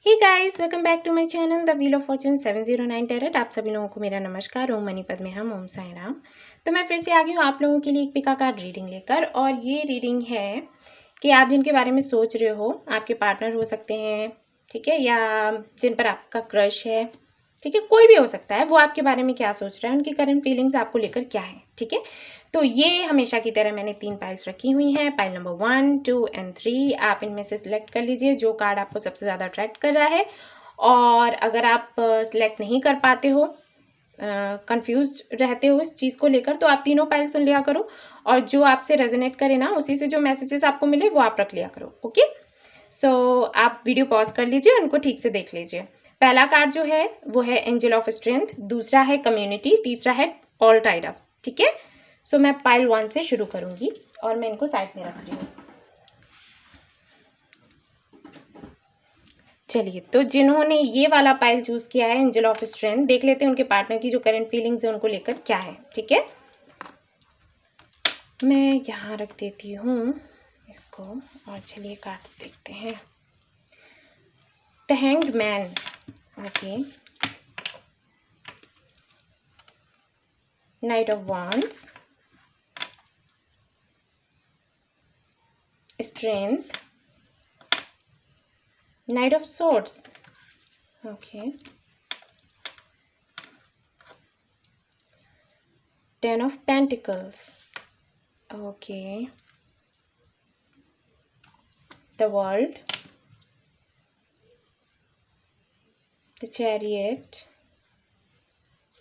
Hey guys, welcome back to my channel the wheel of fortune 709 tarot. आप सभी लोगों को मेरा नमस्कार। ओम मणिपद में हम ओम साई राम। तो मैं फिर से आ गई हूँ आप लोगों के लिए एक पिका कार्ड रीडिंग लेकर। और ये रीडिंग है कि आप जिनके बारे में सोच रहे हो, आपके पार्टनर हो सकते हैं, ठीक है, या जिन पर आपका क्रश है, ठीक है, कोई भी हो सकता है। वो आपके बारे में क्या सोच रहा है, उनकी करंट फीलिंग्स आपको लेकर क्या है, ठीक है। तो ये हमेशा की तरह मैंने 3 पाइल्स रखी हुई हैं। Pile number 1, 2 and 3। आप इनमें से सिलेक्ट कर लीजिए जो कार्ड आपको सबसे ज़्यादा अट्रैक्ट कर रहा है। और अगर आप सिलेक्ट नहीं कर पाते हो, कंफ्यूज रहते हो इस चीज़ को लेकर, तो आप तीनों पाइल सुन लिया करो और जो आपसे रेजोनेट करे ना, उसी से जो मैसेजेस आपको मिले वो आप रख लिया करो। ओके, सो आप वीडियो पॉज कर लीजिए, उनको ठीक से देख लीजिए। पहला कार्ड जो है वो है एंजल ऑफ स्ट्रेंथ, दूसरा है कम्युनिटी, तीसरा है ऑल टाइड अप, ठीक है। सो मैं पाइल 1 से शुरू करूंगी और मैं इनको साइड में रख रही हूँ। चलिए, तो जिन्होंने ये वाला पाइल चूज किया है एंजल ऑफ स्ट्रेंथ, देख लेते हैं उनके पार्टनर की जो करंट फीलिंग्स है उनको लेकर क्या है, ठीक है। मैं यहाँ रख देती हूँ इसको और चलिए कार्ड देखते हैं। The hanged man, okay, night of wands, strength, night of swords, okay, ten of pentacles, okay, the world, the chariot,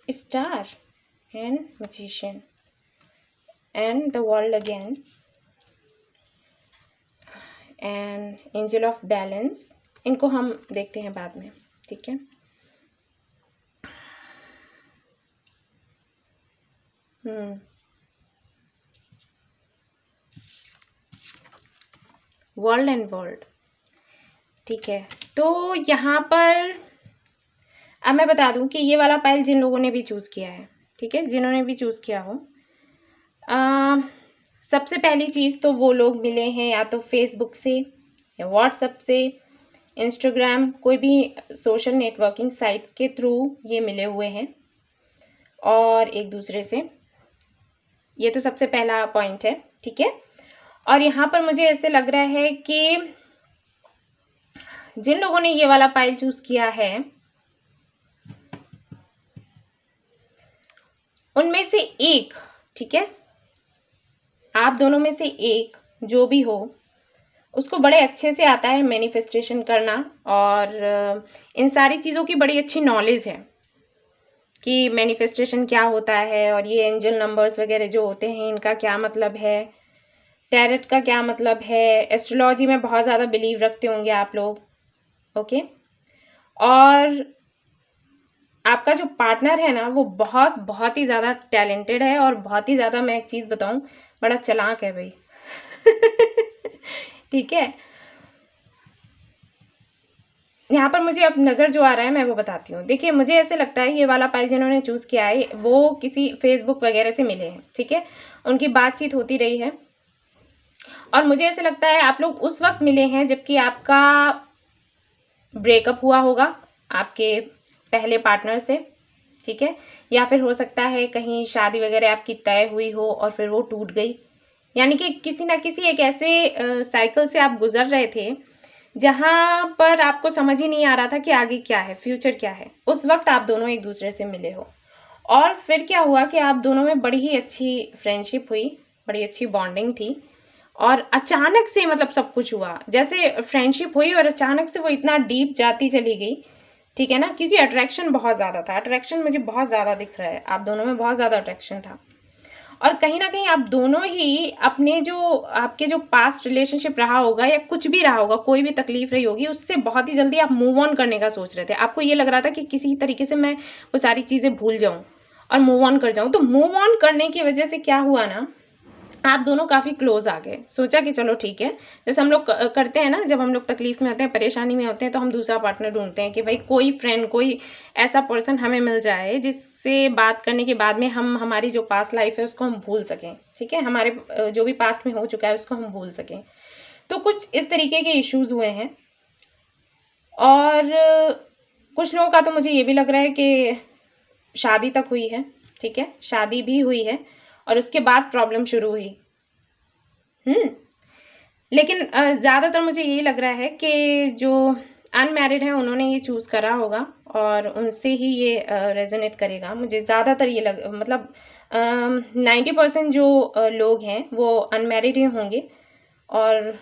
star and magician, and the world again, and angel of balance। इनको हम देखते हैं बाद में, ठीक है। World and world, ठीक है। तो यहाँ पर अब मैं बता दूं कि ये वाला पाइल जिन लोगों ने भी चूज़ किया है, ठीक है, जिन्होंने भी चूज़ किया हो, सबसे पहली चीज़ तो वो लोग मिले हैं या तो फेसबुक से या व्हाट्सएप से, इंस्टाग्राम, कोई भी सोशल नेटवर्किंग साइट्स के थ्रू ये मिले हुए हैं और एक दूसरे से। ये तो सबसे पहला पॉइंट है, ठीक है। और यहाँ पर मुझे ऐसे लग रहा है कि जिन लोगों ने ये वाला पाइल चूज किया है उनमें से एक, ठीक है, आप दोनों में से एक जो भी हो उसको बड़े अच्छे से आता है मैनिफेस्टेशन करना और इन सारी चीज़ों की बड़ी अच्छी नॉलेज है कि मैनिफेस्टेशन क्या होता है और ये एंजल नंबर्स वगैरह जो होते हैं इनका क्या मतलब है, टैरेट का क्या मतलब है, एस्ट्रोलॉजी में बहुत ज़्यादा बिलीव रखते होंगे आप लोग, ओके। और आपका जो पार्टनर है ना वो बहुत बहुत ही ज़्यादा टैलेंटेड है और बहुत ही ज़्यादा, मैं एक चीज़ बताऊं, बड़ा चालाक है भाई ठीक है। यहाँ पर मुझे अब नज़र जो आ रहा है मैं वो बताती हूँ। देखिए, मुझे ऐसे लगता है ये वाला पाइल जिन्होंने चूज़ किया है वो किसी फेसबुक वगैरह से मिले हैं, ठीक है, उनकी बातचीत होती रही है और मुझे ऐसे लगता है आप लोग उस वक्त मिले हैं जबकि आपका ब्रेकअप हुआ होगा आपके पहले पार्टनर से, ठीक है, या फिर हो सकता है कहीं शादी वगैरह आपकी तय हुई हो और फिर वो टूट गई। यानी कि किसी ना किसी एक ऐसे साइकिल से आप गुजर रहे थे जहाँ पर आपको समझ ही नहीं आ रहा था कि आगे क्या है, फ्यूचर क्या है। उस वक्त आप दोनों एक दूसरे से मिले हो और फिर क्या हुआ कि आप दोनों में बड़ी ही अच्छी फ्रेंडशिप हुई, बड़ी अच्छी बॉन्डिंग थी और अचानक से मतलब सब कुछ हुआ, जैसे फ्रेंडशिप हुई और अचानक से वो इतना डीप जाती चली गई, ठीक है ना, क्योंकि अट्रैक्शन बहुत ज़्यादा था। अट्रैक्शन मुझे बहुत ज़्यादा दिख रहा है, आप दोनों में बहुत ज़्यादा अट्रैक्शन था और कहीं ना कहीं आप दोनों ही अपने जो आपके जो पास्ट रिलेशनशिप रहा होगा या कुछ भी रहा होगा, कोई भी तकलीफ रही होगी, उससे बहुत ही जल्दी आप मूव ऑन करने का सोच रहे थे। आपको ये लग रहा था कि किसी तरीके से मैं वो सारी चीज़ें भूल जाऊं और मूव ऑन कर जाऊं। तो मूव ऑन करने की वजह से क्या हुआ ना, आप दोनों काफ़ी क्लोज आ गए। सोचा कि चलो ठीक है, जैसे हम लोग करते हैं ना, जब हम लोग तकलीफ में होते हैं, परेशानी में होते हैं, तो हम दूसरा पार्टनर ढूंढते हैं कि भाई कोई फ्रेंड, कोई ऐसा पर्सन हमें मिल जाए जिससे बात करने के बाद में हम हमारी जो पास्ट लाइफ है उसको हम भूल सकें, ठीक है, हमारे जो भी पास्ट में हो चुका है उसको हम भूल सकें। तो कुछ इस तरीके के इश्यूज हुए हैं और कुछ लोगों का तो मुझे ये भी लग रहा है कि शादी तक हुई है, ठीक है, शादी भी हुई है और उसके बाद प्रॉब्लम शुरू हुई। लेकिन ज़्यादातर मुझे यही लग रहा है कि जो अनमैरिड हैं उन्होंने ये चूज़ करा होगा और उनसे ही ये रेजोनेट करेगा। मुझे ज़्यादातर ये मतलब 90% जो लोग हैं वो अनमैरिड ही होंगे और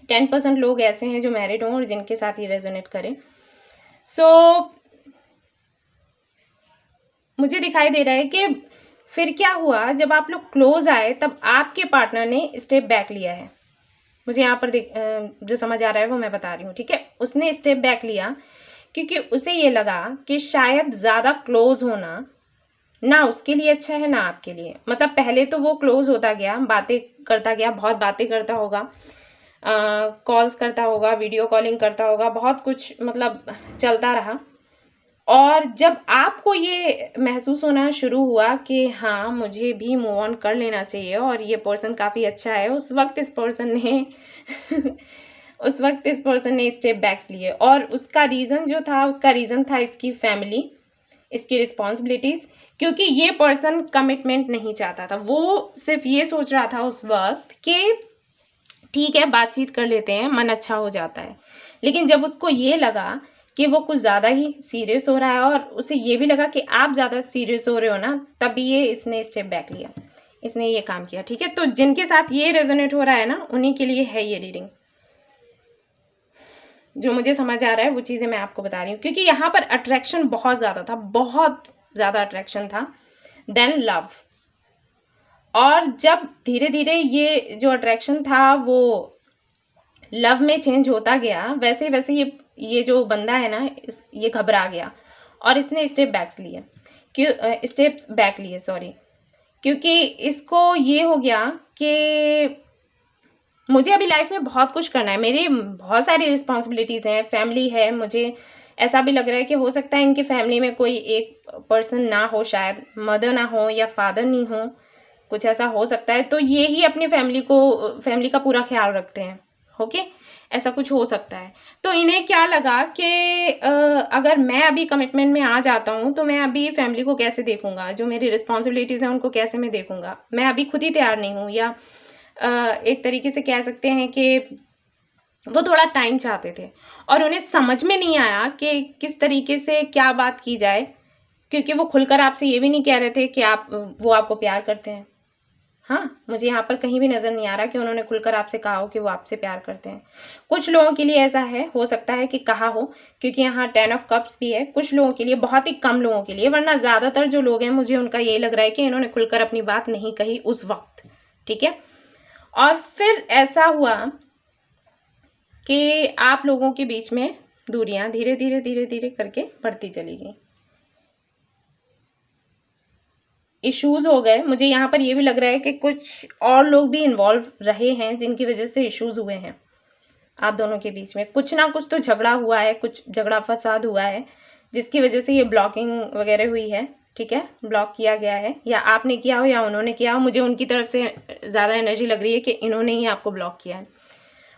10% लोग ऐसे हैं जो मैरिड हों और जिनके साथ ये रेजोनेट करें। मुझे दिखाई दे रहा है कि फिर क्या हुआ, जब आप लोग क्लोज आए तब आपके पार्टनर ने स्टेप बैक लिया है। मुझे यहाँ पर जो समझ आ रहा है वो मैं बता रही हूँ, ठीक है। उसने स्टेप बैक लिया क्योंकि उसे ये लगा कि शायद ज़्यादा क्लोज होना ना उसके लिए अच्छा है ना आपके लिए। मतलब पहले तो वो क्लोज होता गया, बातें करता गया, बहुत बातें करता होगा, कॉल्स करता होगा, वीडियो कॉलिंग करता होगा, बहुत कुछ मतलब चलता रहा। और जब आपको ये महसूस होना शुरू हुआ कि हाँ मुझे भी मूव ऑन कर लेना चाहिए और ये पर्सन काफ़ी अच्छा है, उस वक्त इस पर्सन ने स्टेप बैक्स लिए। और उसका रीज़न था इसकी फैमिली, इसकी रिस्पॉन्सिबिलिटीज़, क्योंकि ये पर्सन कमिटमेंट नहीं चाहता था। वो सिर्फ ये सोच रहा था उस वक्त कि ठीक है बातचीत कर लेते हैं, मन अच्छा हो जाता है। लेकिन जब उसको ये लगा कि वो कुछ ज़्यादा ही सीरियस हो रहा है और उसे ये भी लगा कि आप ज़्यादा सीरियस हो रहे हो ना, तभी ये इसने स्टेप बैक लिया, इसने ये काम किया, ठीक है। तो जिनके साथ ये रेजोनेट हो रहा है ना, उन्हीं के लिए है ये रीडिंग। जो मुझे समझ आ रहा है वो चीज़ें मैं आपको बता रही हूँ, क्योंकि यहाँ पर अट्रैक्शन बहुत ज़्यादा था, बहुत ज़्यादा अट्रैक्शन था, देन लव। और जब धीरे धीरे ये जो अट्रैक्शन था वो लव में चेंज होता गया, वैसे वैसे ये जो बंदा है ना, ये घबरा गया और इसने स्टेप बैक लिए, सॉरी, क्योंकि इसको ये हो गया कि मुझे अभी लाइफ में बहुत कुछ करना है, मेरी बहुत सारी रिस्पॉन्सिबिलिटीज़ हैं, फैमिली है, मुझे ऐसा भी लग रहा है कि हो सकता है इनकी फैमिली में कोई एक पर्सन ना हो, शायद मदर ना हो या फादर नहीं हो, कुछ ऐसा हो सकता है। तो ये ही अपनी फैमिली का पूरा ख्याल रखते हैं, ओके, ऐसा कुछ हो सकता है। तो इन्हें क्या लगा कि अगर मैं अभी कमिटमेंट में आ जाता हूँ तो मैं अभी फैमिली को कैसे देखूंगा, जो मेरी रिस्पॉन्सिबिलिटीज़ हैं उनको कैसे मैं देखूंगा, मैं अभी खुद ही तैयार नहीं हूँ। या एक तरीके से कह सकते हैं कि वो थोड़ा टाइम चाहते थे और उन्हें समझ में नहीं आया कि किस तरीके से क्या बात की जाए, क्योंकि वो खुलकर आपसे ये भी नहीं कह रहे थे कि वो आपको प्यार करते हैं। हाँ, मुझे यहाँ पर कहीं भी नज़र नहीं आ रहा कि उन्होंने खुलकर आपसे कहा हो कि वो आपसे प्यार करते हैं। कुछ लोगों के लिए ऐसा है, हो सकता है कि कहा हो, क्योंकि यहाँ 10 ऑफ कप्स भी है। कुछ लोगों के लिए, बहुत ही कम लोगों के लिए, वरना ज़्यादातर जो लोग हैं मुझे उनका यही लग रहा है कि इन्होंने खुलकर अपनी बात नहीं कही उस वक्त, ठीक है। और फिर ऐसा हुआ कि आप लोगों के बीच में दूरियां धीरे धीरे करके बढ़ती चली गई, इश्यूज हो गए। मुझे यहाँ पर ये भी लग रहा है कि कुछ और लोग भी इन्वॉल्व रहे हैं जिनकी वजह से इश्यूज हुए हैं आप दोनों के बीच में। कुछ ना कुछ तो झगड़ा हुआ है, कुछ झगड़ा फसाद हुआ है जिसकी वजह से ये ब्लॉकिंग वगैरह हुई है, ठीक है, ब्लॉक किया गया है, या आपने किया हो या उन्होंने किया हो। मुझे उनकी तरफ से ज़्यादा एनर्जी लग रही है कि इन्होंने ही आपको ब्लॉक किया है,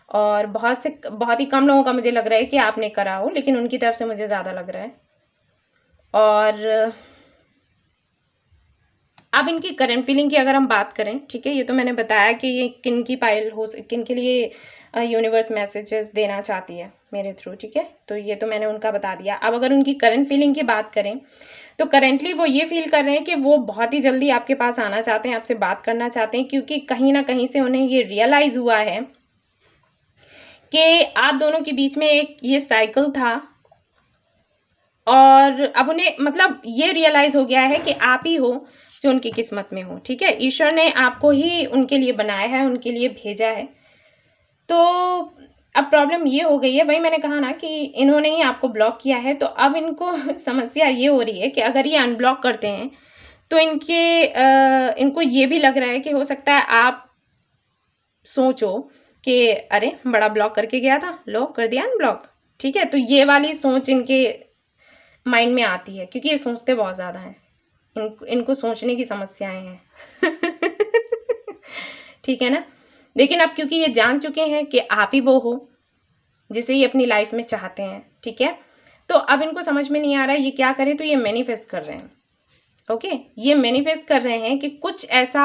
और बहुत ही कम लोगों का मुझे लग रहा है कि आपने करा हो, लेकिन उनकी तरफ से मुझे ज़्यादा लग रहा है। और अब इनकी करंट फीलिंग की अगर हम बात करें, ठीक है, ये तो मैंने बताया कि ये किन के लिए यूनिवर्स मैसेजेस देना चाहती है मेरे थ्रू, ठीक है, तो ये तो मैंने उनका बता दिया। अब अगर उनकी करंट फीलिंग की बात करें तो करेंटली वो ये फील कर रहे हैं कि वो बहुत ही जल्दी आपके पास आना चाहते हैं, आपसे बात करना चाहते हैं, क्योंकि कहीं ना कहीं से उन्हें ये रियलाइज़ हुआ है कि आप दोनों के बीच में एक ये साइकिल था, और अब उन्हें मतलब ये रियलाइज़ हो गया है कि आप ही हो जो उनकी किस्मत में हो, ठीक है। ईश्वर ने आपको ही उनके लिए बनाया है, उनके लिए भेजा है। तो अब प्रॉब्लम ये हो गई है, वही मैंने कहा ना कि इन्होंने ही आपको ब्लॉक किया है। तो अब इनको समस्या ये हो रही है कि अगर ये अनब्लॉक करते हैं तो इनको ये भी लग रहा है कि हो सकता है आप सोचो कि अरे बड़ा ब्लॉक करके गया था, लो कर दिया अनब्लॉक, ठीक है। तो ये वाली सोच इनके माइंड में आती है, क्योंकि ये सोचते बहुत ज़्यादा हैं, इनको सोचने की समस्याएं हैं ठीक है ना। लेकिन अब क्योंकि ये जान चुके हैं कि आप ही वो हो जिसे ये अपनी लाइफ में चाहते हैं, ठीक है, तो अब इनको समझ में नहीं आ रहा है ये क्या करें, तो ये मैनिफेस्ट कर रहे हैं। ओके, ये मैनिफेस्ट कर रहे हैं कि कुछ ऐसा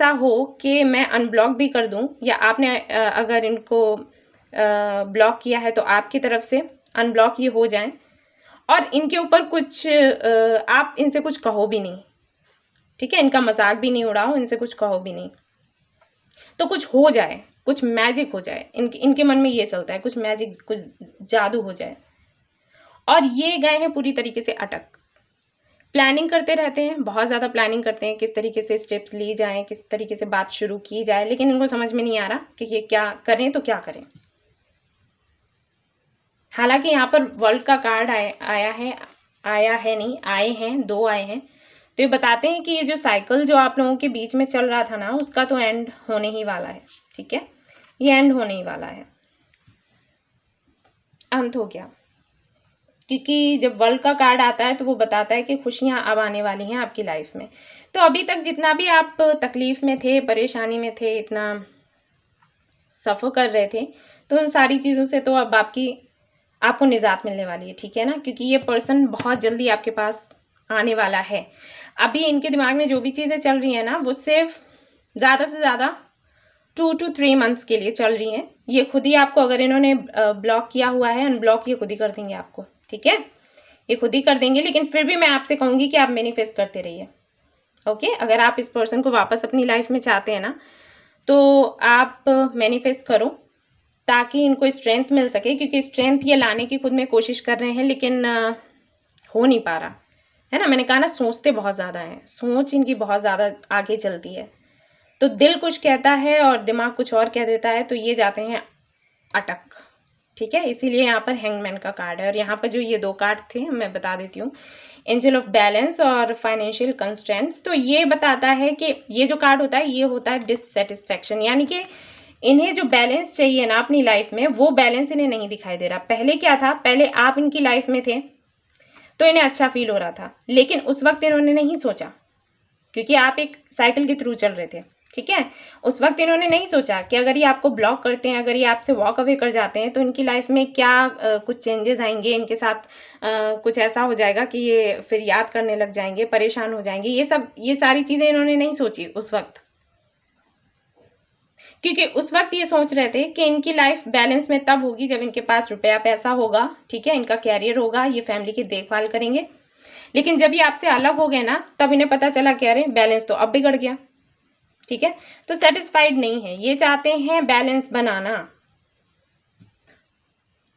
हो कि मैं अनब्लॉक भी कर दूं, या आपने अगर इनको ब्लॉक किया है तो आपकी तरफ से अनब्लॉक ये हो जाएं, और इनके ऊपर कुछ आप इनसे कुछ कहो भी नहीं, ठीक है, इनका मजाक भी नहीं उड़ाओ, इनसे कुछ कहो भी नहीं, तो कुछ हो जाए, कुछ मैजिक हो जाए। इनके मन में ये चलता है, कुछ मैजिक, कुछ जादू हो जाए। और ये गए हैं पूरी तरीके से अटक, प्लानिंग करते रहते हैं, बहुत ज़्यादा प्लानिंग करते हैं किस तरीके से स्टेप्स ली जाएं, किस तरीके से बात शुरू की जाए, लेकिन इनको समझ में नहीं आ रहा कि ये क्या करें तो क्या करें। हालांकि यहाँ पर वर्ल्ड का कार्ड आए हैं, 2 आए हैं, तो ये बताते हैं कि ये जो साइकिल जो आप लोगों के बीच में चल रहा था ना, उसका तो एंड होने ही वाला है, ठीक है, ये एंड होने ही वाला है, अंत हो गया। क्योंकि जब वर्ल्ड का कार्ड आता है तो वो बताता है कि खुशियां अब आने वाली हैं आपकी लाइफ में। तो अभी तक जितना भी आप तकलीफ में थे, परेशानी में थे, इतना सफ़र कर रहे थे, तो उन सारी चीज़ों से तो अब आपको निजात मिलने वाली है, ठीक है ना, क्योंकि ये पर्सन बहुत जल्दी आपके पास आने वाला है। अभी इनके दिमाग में जो भी चीज़ें चल रही हैं ना, वो सिर्फ ज़्यादा से ज़्यादा 2 to 3 मंथ्स के लिए चल रही हैं। ये खुद ही आपको, अगर इन्होंने ब्लॉक किया हुआ है, अनब्लॉक ये खुद ही कर देंगे आपको, ठीक है, ये खुद ही कर देंगे। लेकिन फिर भी मैं आपसे कहूँगी कि आप मैनिफेस्ट करते रहिए। ओके, अगर आप इस पर्सन को वापस अपनी लाइफ में चाहते हैं ना, तो आप मैनिफेस्ट करो ताकि इनको स्ट्रेंथ मिल सके, क्योंकि स्ट्रेंथ ये लाने की खुद में कोशिश कर रहे हैं, लेकिन हो नहीं पा रहा है ना। मैंने कहा ना, सोचते बहुत ज़्यादा हैं, सोच इनकी बहुत ज़्यादा आगे चलती है, तो दिल कुछ कहता है और दिमाग कुछ और कह देता है, तो ये जाते हैं अटक, ठीक है। इसीलिए यहाँ पर हैंगमैन का कार्ड है। और यहाँ पर जो ये 2 कार्ड थे मैं बता देती हूँ, एंजल ऑफ बैलेंस और फाइनेंशियल कंस्ट्रेंट्स। तो ये बताता है कि ये जो कार्ड होता है, ये होता है डिससेटिस्फैक्शन, यानी कि इन्हें जो बैलेंस चाहिए ना अपनी लाइफ में, वो बैलेंस इन्हें नहीं दिखाई दे रहा। पहले क्या था, पहले आप इनकी लाइफ में थे तो इन्हें अच्छा फील हो रहा था, लेकिन उस वक्त इन्होंने नहीं सोचा, क्योंकि आप एक साइकिल के थ्रू चल रहे थे, ठीक है। उस वक्त इन्होंने नहीं सोचा कि अगर ये आपको ब्लॉक करते हैं, अगर ये आपसे वॉक अवे कर जाते हैं, तो इनकी लाइफ में क्या कुछ चेंजेस आएंगे, इनके साथ कुछ ऐसा हो जाएगा कि ये फिर याद करने लग जाएंगे, परेशान हो जाएंगे। ये सारी चीज़ें इन्होंने नहीं सोची उस वक्त, क्योंकि उस वक्त ये सोच रहे थे कि इनकी लाइफ बैलेंस में तब होगी जब इनके पास रुपया पैसा होगा, ठीक है, इनका कैरियर होगा, ये फैमिली की देखभाल करेंगे। लेकिन जब ये आपसे अलग हो गए ना, तब इन्हें पता चला कि अरे बैलेंस तो अब बिगड़ गया, ठीक है। तो सेटिस्फाइड नहीं है, ये चाहते हैं बैलेंस बनाना।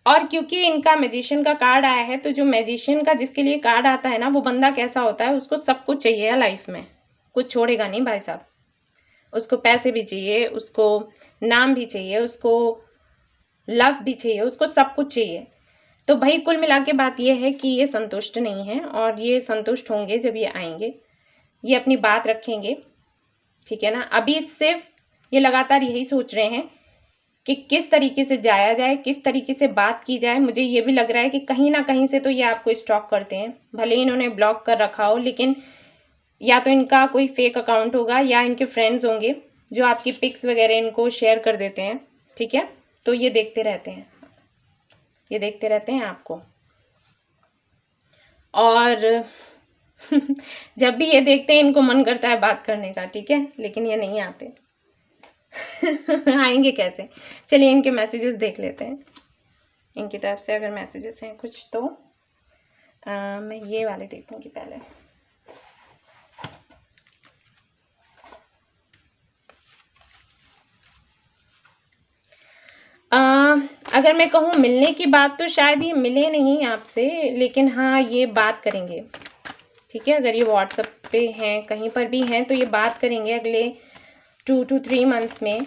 और क्योंकि इनका मैजिशियन का कार्ड आया है, तो जो मैजिशियन का जिसके लिए कार्ड आता है ना, वो बंदा कैसा होता है, उसको सब कुछ चाहिए लाइफ में, कुछ छोड़ेगा नहीं भाई साहब। उसको पैसे भी चाहिए, उसको नाम भी चाहिए, उसको लव भी चाहिए, उसको सब कुछ चाहिए। तो भाई कुल मिला के बात यह है कि ये संतुष्ट नहीं है, और ये संतुष्ट होंगे जब ये आएंगे, ये अपनी बात रखेंगे, ठीक है ना। अभी सिर्फ ये लगातार यही सोच रहे हैं कि किस तरीके से जाया जाए, किस तरीके से बात की जाए। मुझे ये भी लग रहा है कि कहीं ना कहीं से तो ये आपको स्टॉक करते हैं, भले ही इन्होंने ब्लॉक कर रखा हो, लेकिन या तो इनका कोई फेक अकाउंट होगा, या इनके फ्रेंड्स होंगे जो आपकी पिक्स वगैरह इनको शेयर कर देते हैं, ठीक है। तो ये देखते रहते हैं, ये देखते रहते हैं आपको, और जब भी ये देखते हैं इनको मन करता है बात करने का, ठीक है, लेकिन ये नहीं आते। आएंगे कैसे, चलिए इनके मैसेजेस देख लेते हैं, इनकी तरफ से अगर मैसेजेस हैं कुछ तो मैं ये वाले देखूंगी पहले। अगर मैं कहूँ मिलने की बात, तो शायद ये मिले नहीं आपसे, लेकिन हाँ ये बात करेंगे, ठीक है। अगर ये व्हाट्सएप पे हैं, कहीं पर भी हैं, तो ये बात करेंगे अगले 2 to 3 मंथ्स में।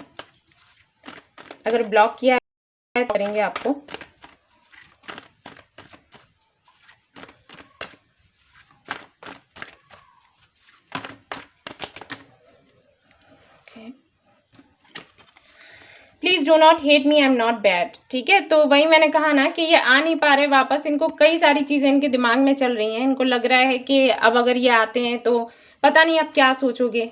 अगर ब्लॉक किया है तो करेंगे आपको। Please do not hate me, I am not bad, ठीक है। तो वही मैंने कहा ना कि ये आ नहीं पा रहे वापस, इनको कई सारी चीज़ें इनके दिमाग में चल रही हैं। इनको लग रहा है कि अब अगर ये आते हैं तो पता नहीं आप क्या सोचोगे।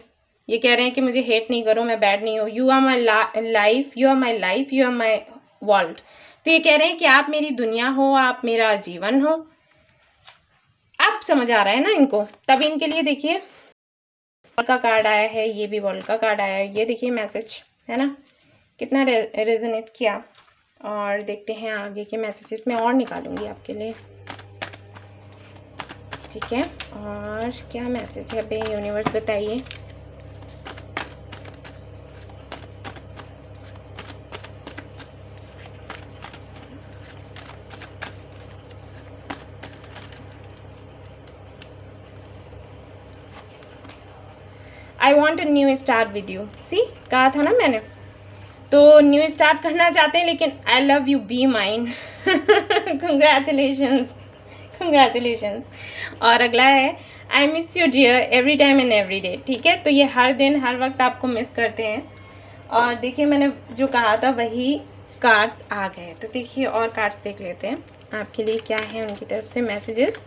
ये कह रहे हैं कि मुझे हेट नहीं करो, मैं बैड नहीं हूँ, you are my life, you are my life, you are my world. तो ये कह रहे हैं कि आप मेरी दुनिया हो, आप मेरा जीवन हो। अब समझ आ रहा है ना इनको। तब इनके लिए देखिए वर्ल्ड का कार्ड आया है, ये भी वर्ल्ड का कार्ड आया है। ये देखिए मैसेज है ना, कितना रेजोनेट किया। और देखते हैं आगे के मैसेजेस मैं और निकालूंगी आपके लिए, ठीक है। और क्या मैसेज है बे यूनिवर्स, बताइए। I want a new start with you, see कहा था ना मैंने। तो न्यू स्टार्ट करना चाहते हैं, लेकिन I love you, be mine. Congratulations, congratulations. और अगला है I miss you dear every time and every day, ठीक है। तो ये हर दिन हर वक्त आपको मिस करते हैं। और देखिए मैंने जो कहा था वही कार्ड्स आ गए। तो देखिए और कार्ड्स देख लेते हैं आपके लिए क्या है उनकी तरफ से मैसेजेस।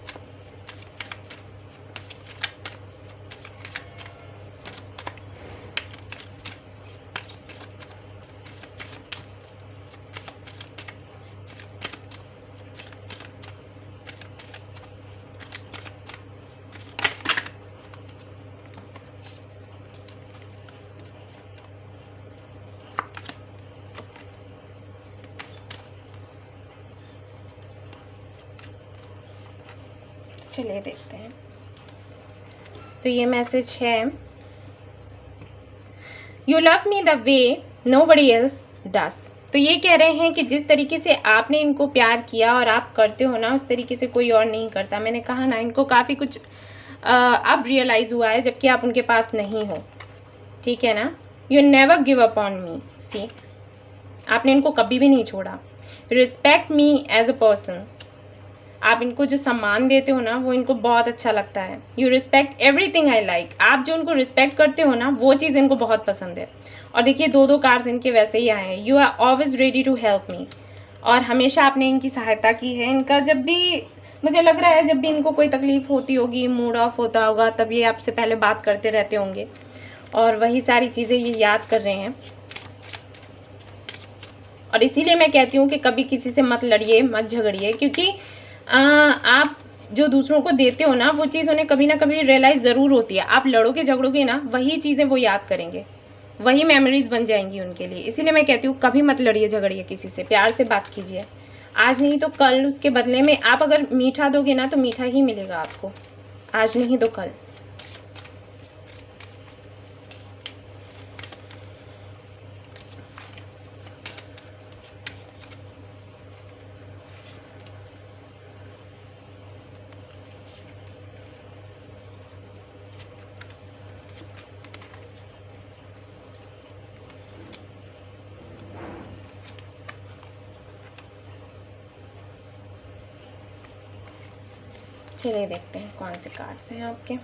चलिए देखते हैं। तो ये मैसेज है you love me the way nobody else does. तो ये कह रहे हैं कि जिस तरीके से आपने इनको प्यार किया और आप करते हो ना, उस तरीके से कोई और नहीं करता। मैंने कहा ना इनको काफ़ी कुछ अब रियलाइज़ हुआ है, जबकि आप उनके पास नहीं हो, ठीक है ना। You never give up on me, see आपने इनको कभी भी नहीं छोड़ा। Respect me as a person, आप इनको जो सम्मान देते हो ना वो इनको बहुत अच्छा लगता है। You respect everything I like, आप जो उनको रिस्पेक्ट करते हो ना वो चीज़ इनको बहुत पसंद है। और देखिए दो दो कार्ड्स इनके वैसे ही आए हैं। You are always ready to help me, और हमेशा आपने इनकी सहायता की है। इनका जब भी मुझे लग रहा है जब भी इनको कोई तकलीफ होती होगी, मूड ऑफ होता होगा, तब ये आपसे पहले बात करते रहते होंगे और वही सारी चीज़ें ये याद कर रहे हैं। और इसीलिए मैं कहती हूँ कि कभी किसी से मत लड़िए, मत झगड़िए, क्योंकि आप जो दूसरों को देते हो ना वो चीज़ उन्हें कभी ना कभी रियलाइज़ ज़रूर होती है। आप लड़ोगे झगड़ोगे ना, वही चीज़ें वो याद करेंगे, वही मेमोरीज बन जाएंगी उनके लिए। इसीलिए मैं कहती हूँ कभी मत लड़िए झगड़िए किसी से, प्यार से बात कीजिए। आज नहीं तो कल उसके बदले में आप अगर मीठा दोगे ना तो मीठा ही मिलेगा आपको, आज नहीं तो कल। चलिए देखते हैं कौन से कार्ड्स हैं आपके।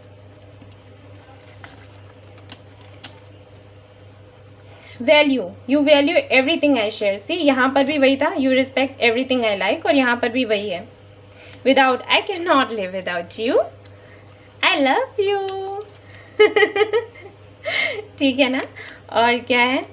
Value, you value everything I share, see यहाँ पर भी वही था। You respect everything I like, और यहाँ पर भी वही है। Without I can not live without you, I love you. ठीक है ना। और क्या है,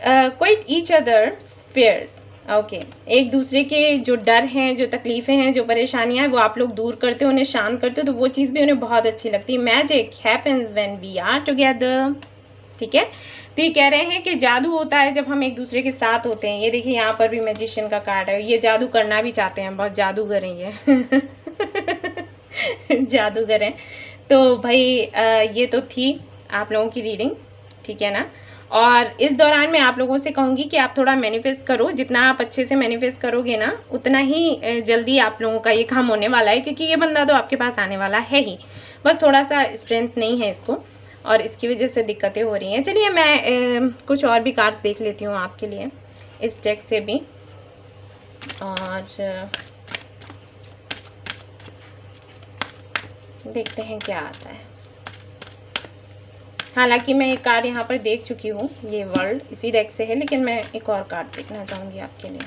quit each others fears, okay. एक दूसरे के जो डर हैं, जो तकलीफ़ें हैं, जो परेशानियां हैं, वो आप लोग दूर करते हो, उन्हें शांत करते हो, तो वो चीज़ भी उन्हें बहुत अच्छी लगती है। Magic happens when we are together, ठीक है। तो ये कह रहे हैं कि जादू होता है जब हम एक दूसरे के साथ होते हैं। ये देखिए यहाँ पर भी मैजिशियन का कार्ड है, ये जादू करना भी चाहते हैं, बहुत जादूगर हैं ये। जादूगर हैं। तो भाई ये तो थी आप लोगों की रीडिंग, ठीक है ना। और इस दौरान मैं आप लोगों से कहूँगी कि आप थोड़ा मैनिफेस्ट करो। जितना आप अच्छे से मैनिफेस्ट करोगे ना, उतना ही जल्दी आप लोगों का ये काम होने वाला है, क्योंकि ये बंदा तो आपके पास आने वाला है ही, बस थोड़ा सा स्ट्रेंथ नहीं है इसको, और इसकी वजह से दिक्कतें हो रही हैं। चलिए मैं कुछ और भी कार्ड्स देख लेती हूँ आपके लिए इस डेक से भी, और देखते हैं क्या आता है। हालांकि मैं एक कार्ड यहाँ पर देख चुकी हूँ, ये वर्ल्ड इसी डेक से है, लेकिन मैं एक और कार्ड देखना चाहूँगी आपके लिए।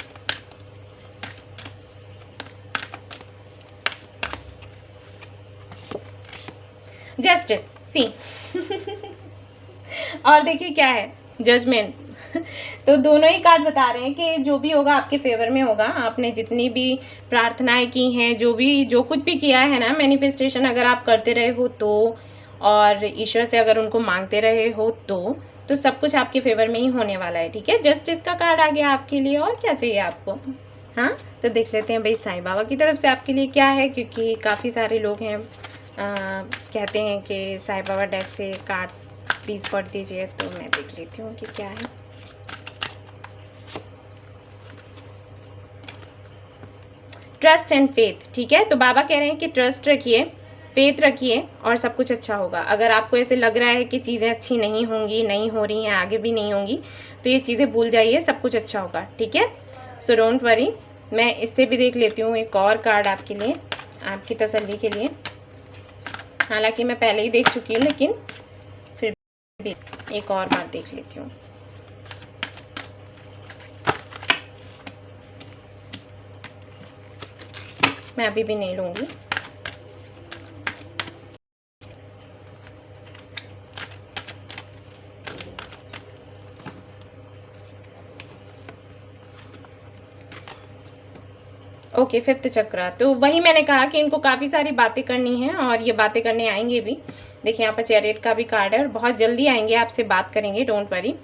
जस्टिस, सी। और देखिए क्या है, जजमेंट। तो दोनों ही कार्ड बता रहे हैं कि जो भी होगा आपके फेवर में होगा। आपने जितनी भी प्रार्थनाएं की हैं, जो कुछ भी किया है ना, मैनिफेस्टेशन अगर आप करते रहे हो तो, और ईश्वर से अगर उनको मांगते रहे हो तो सब कुछ आपके फेवर में ही होने वाला है। ठीक है, जस्टिस का कार्ड आ गया आपके लिए। और क्या चाहिए आपको? हाँ, तो देख लेते हैं भाई साईं बाबा की तरफ से आपके लिए क्या है, क्योंकि काफ़ी सारे लोग हैं कहते हैं कि साईं बाबा डेक से कार्ड्स प्लीज़ पढ़ दीजिए। तो मैं देख लेती हूँ कि क्या है। Trust and faith. ठीक है, तो बाबा कह रहे हैं कि ट्रस्ट रखिए, फेथ रखिए और सब कुछ अच्छा होगा। अगर आपको ऐसे लग रहा है कि चीज़ें अच्छी नहीं होंगी, नहीं हो रही हैं, आगे भी नहीं होंगी, तो ये चीज़ें भूल जाइए, सब कुछ अच्छा होगा। ठीक है, सो डोंट वरी। मैं इससे भी देख लेती हूँ एक और कार्ड आपके लिए, आपकी तसल्ली के लिए। हालांकि मैं पहले ही देख चुकी हूँ, लेकिन फिर भी एक और बार देख लेती हूँ। मैं अभी भी नहीं लूँगी। ओके, फिफ्थ चक्र। तो वही मैंने कहा कि इनको काफ़ी सारी बातें करनी है और ये बातें करने आएंगे भी। देखिए यहाँ पर चैरियट का भी कार्ड है और बहुत जल्दी आएंगे, आपसे बात करेंगे, डोंट वरी।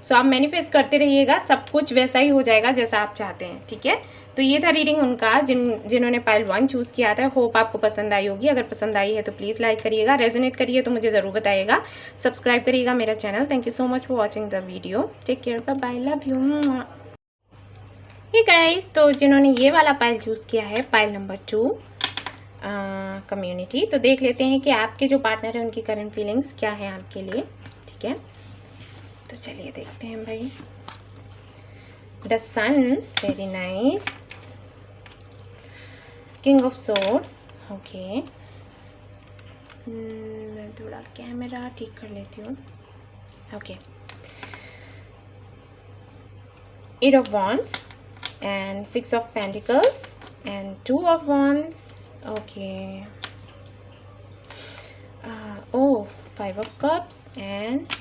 सो आप मैनिफेस्ट करते रहिएगा, सब कुछ वैसा ही हो जाएगा जैसा आप चाहते हैं। ठीक है, तो ये था रीडिंग उनका जिन्होंने पाइल 1 चूज़ किया था। होप आपको पसंद आई होगी। अगर पसंद आई है तो प्लीज़ लाइक करिएगा, रेजोनेट करिए तो मुझे ज़रूर बताइएगा, सब्सक्राइब करिएगा मेरा channel. Thank you so much for watching the video. Take care, bye bye, love you. Hey guys, तो जिन्होंने ये वाला पाइल चूज़ किया है, पाइल नंबर 2 कम्युनिटी, तो देख लेते हैं कि आपके जो पार्टनर है उनकी करंट फीलिंग्स क्या है आपके लिए। ठीक है, तो चलिए देखते हैं भाई। The sun, very nice. King of swords, okay. मैं थोड़ा कैमरा ठीक कर लेती हूँ। Okay, eight of wands and 6 of pentacles and 2 of wands. Okay, oh, 5 of cups and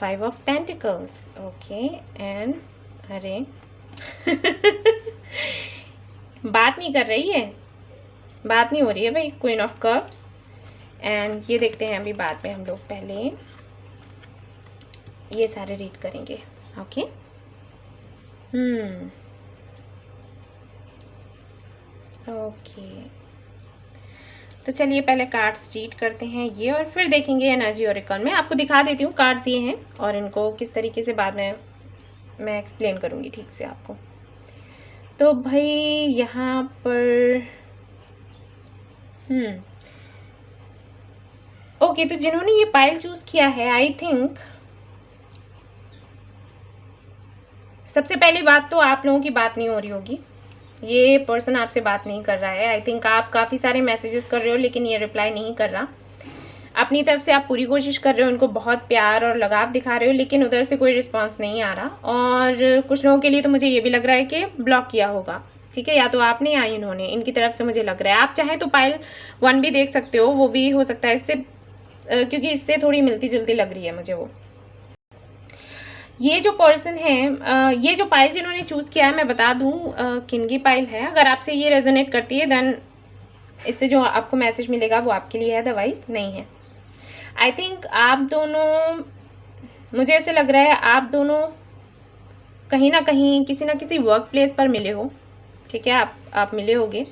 5 of pentacles. Okay, and अरे बात नहीं कर रही है, बात नहीं हो रही है भाई। क्वीन ऑफ कप्स एंड ये देखते हैं अभी बाद में, हम लोग पहले ये सारे रीड करेंगे। ओके, ओके, तो चलिए पहले कार्ड्स रीड करते हैं ये, और फिर देखेंगे एनर्जी ओरेकल में। आपको दिखा देती हूँ कार्ड्स ये हैं और इनको किस तरीके से बाद में मैं एक्सप्लेन करूँगी ठीक से आपको। तो भाई यहाँ पर ओके, तो जिन्होंने ये पाइल चूज़ किया है, आई थिंक सबसे पहली बात तो आप लोगों की बात नहीं हो रही होगी। ये पर्सन आपसे बात नहीं कर रहा है। आई थिंक आप काफ़ी सारे मैसेजेस कर रहे हो लेकिन ये रिप्लाई नहीं कर रहा। अपनी तरफ से आप पूरी कोशिश कर रहे हो, उनको बहुत प्यार और लगाव दिखा रहे हो, लेकिन उधर से कोई रिस्पांस नहीं आ रहा। और कुछ लोगों के लिए तो मुझे ये भी लग रहा है कि ब्लॉक किया होगा। ठीक है, या तो आपने या इन्होंने, इनकी तरफ से मुझे लग रहा है। आप चाहें तो पाइल 1 भी देख सकते हो, वो भी हो सकता है इससे, क्योंकि इससे थोड़ी मिलती जुलती लग रही है मुझे वो। ये जो पर्सन है, ये जो पाइल जिन्होंने चूज़ किया है, मैं बता दूं किन की पाइल है। अगर आपसे ये रेजोनेट करती है देन इससे जो आपको मैसेज मिलेगा वो आपके लिए है, अदरवाइज नहीं है। आई थिंक आप दोनों, मुझे ऐसे लग रहा है आप दोनों कहीं ना कहीं किसी ना किसी वर्क प्लेस पर मिले हो। ठीक है, आप मिले होगे।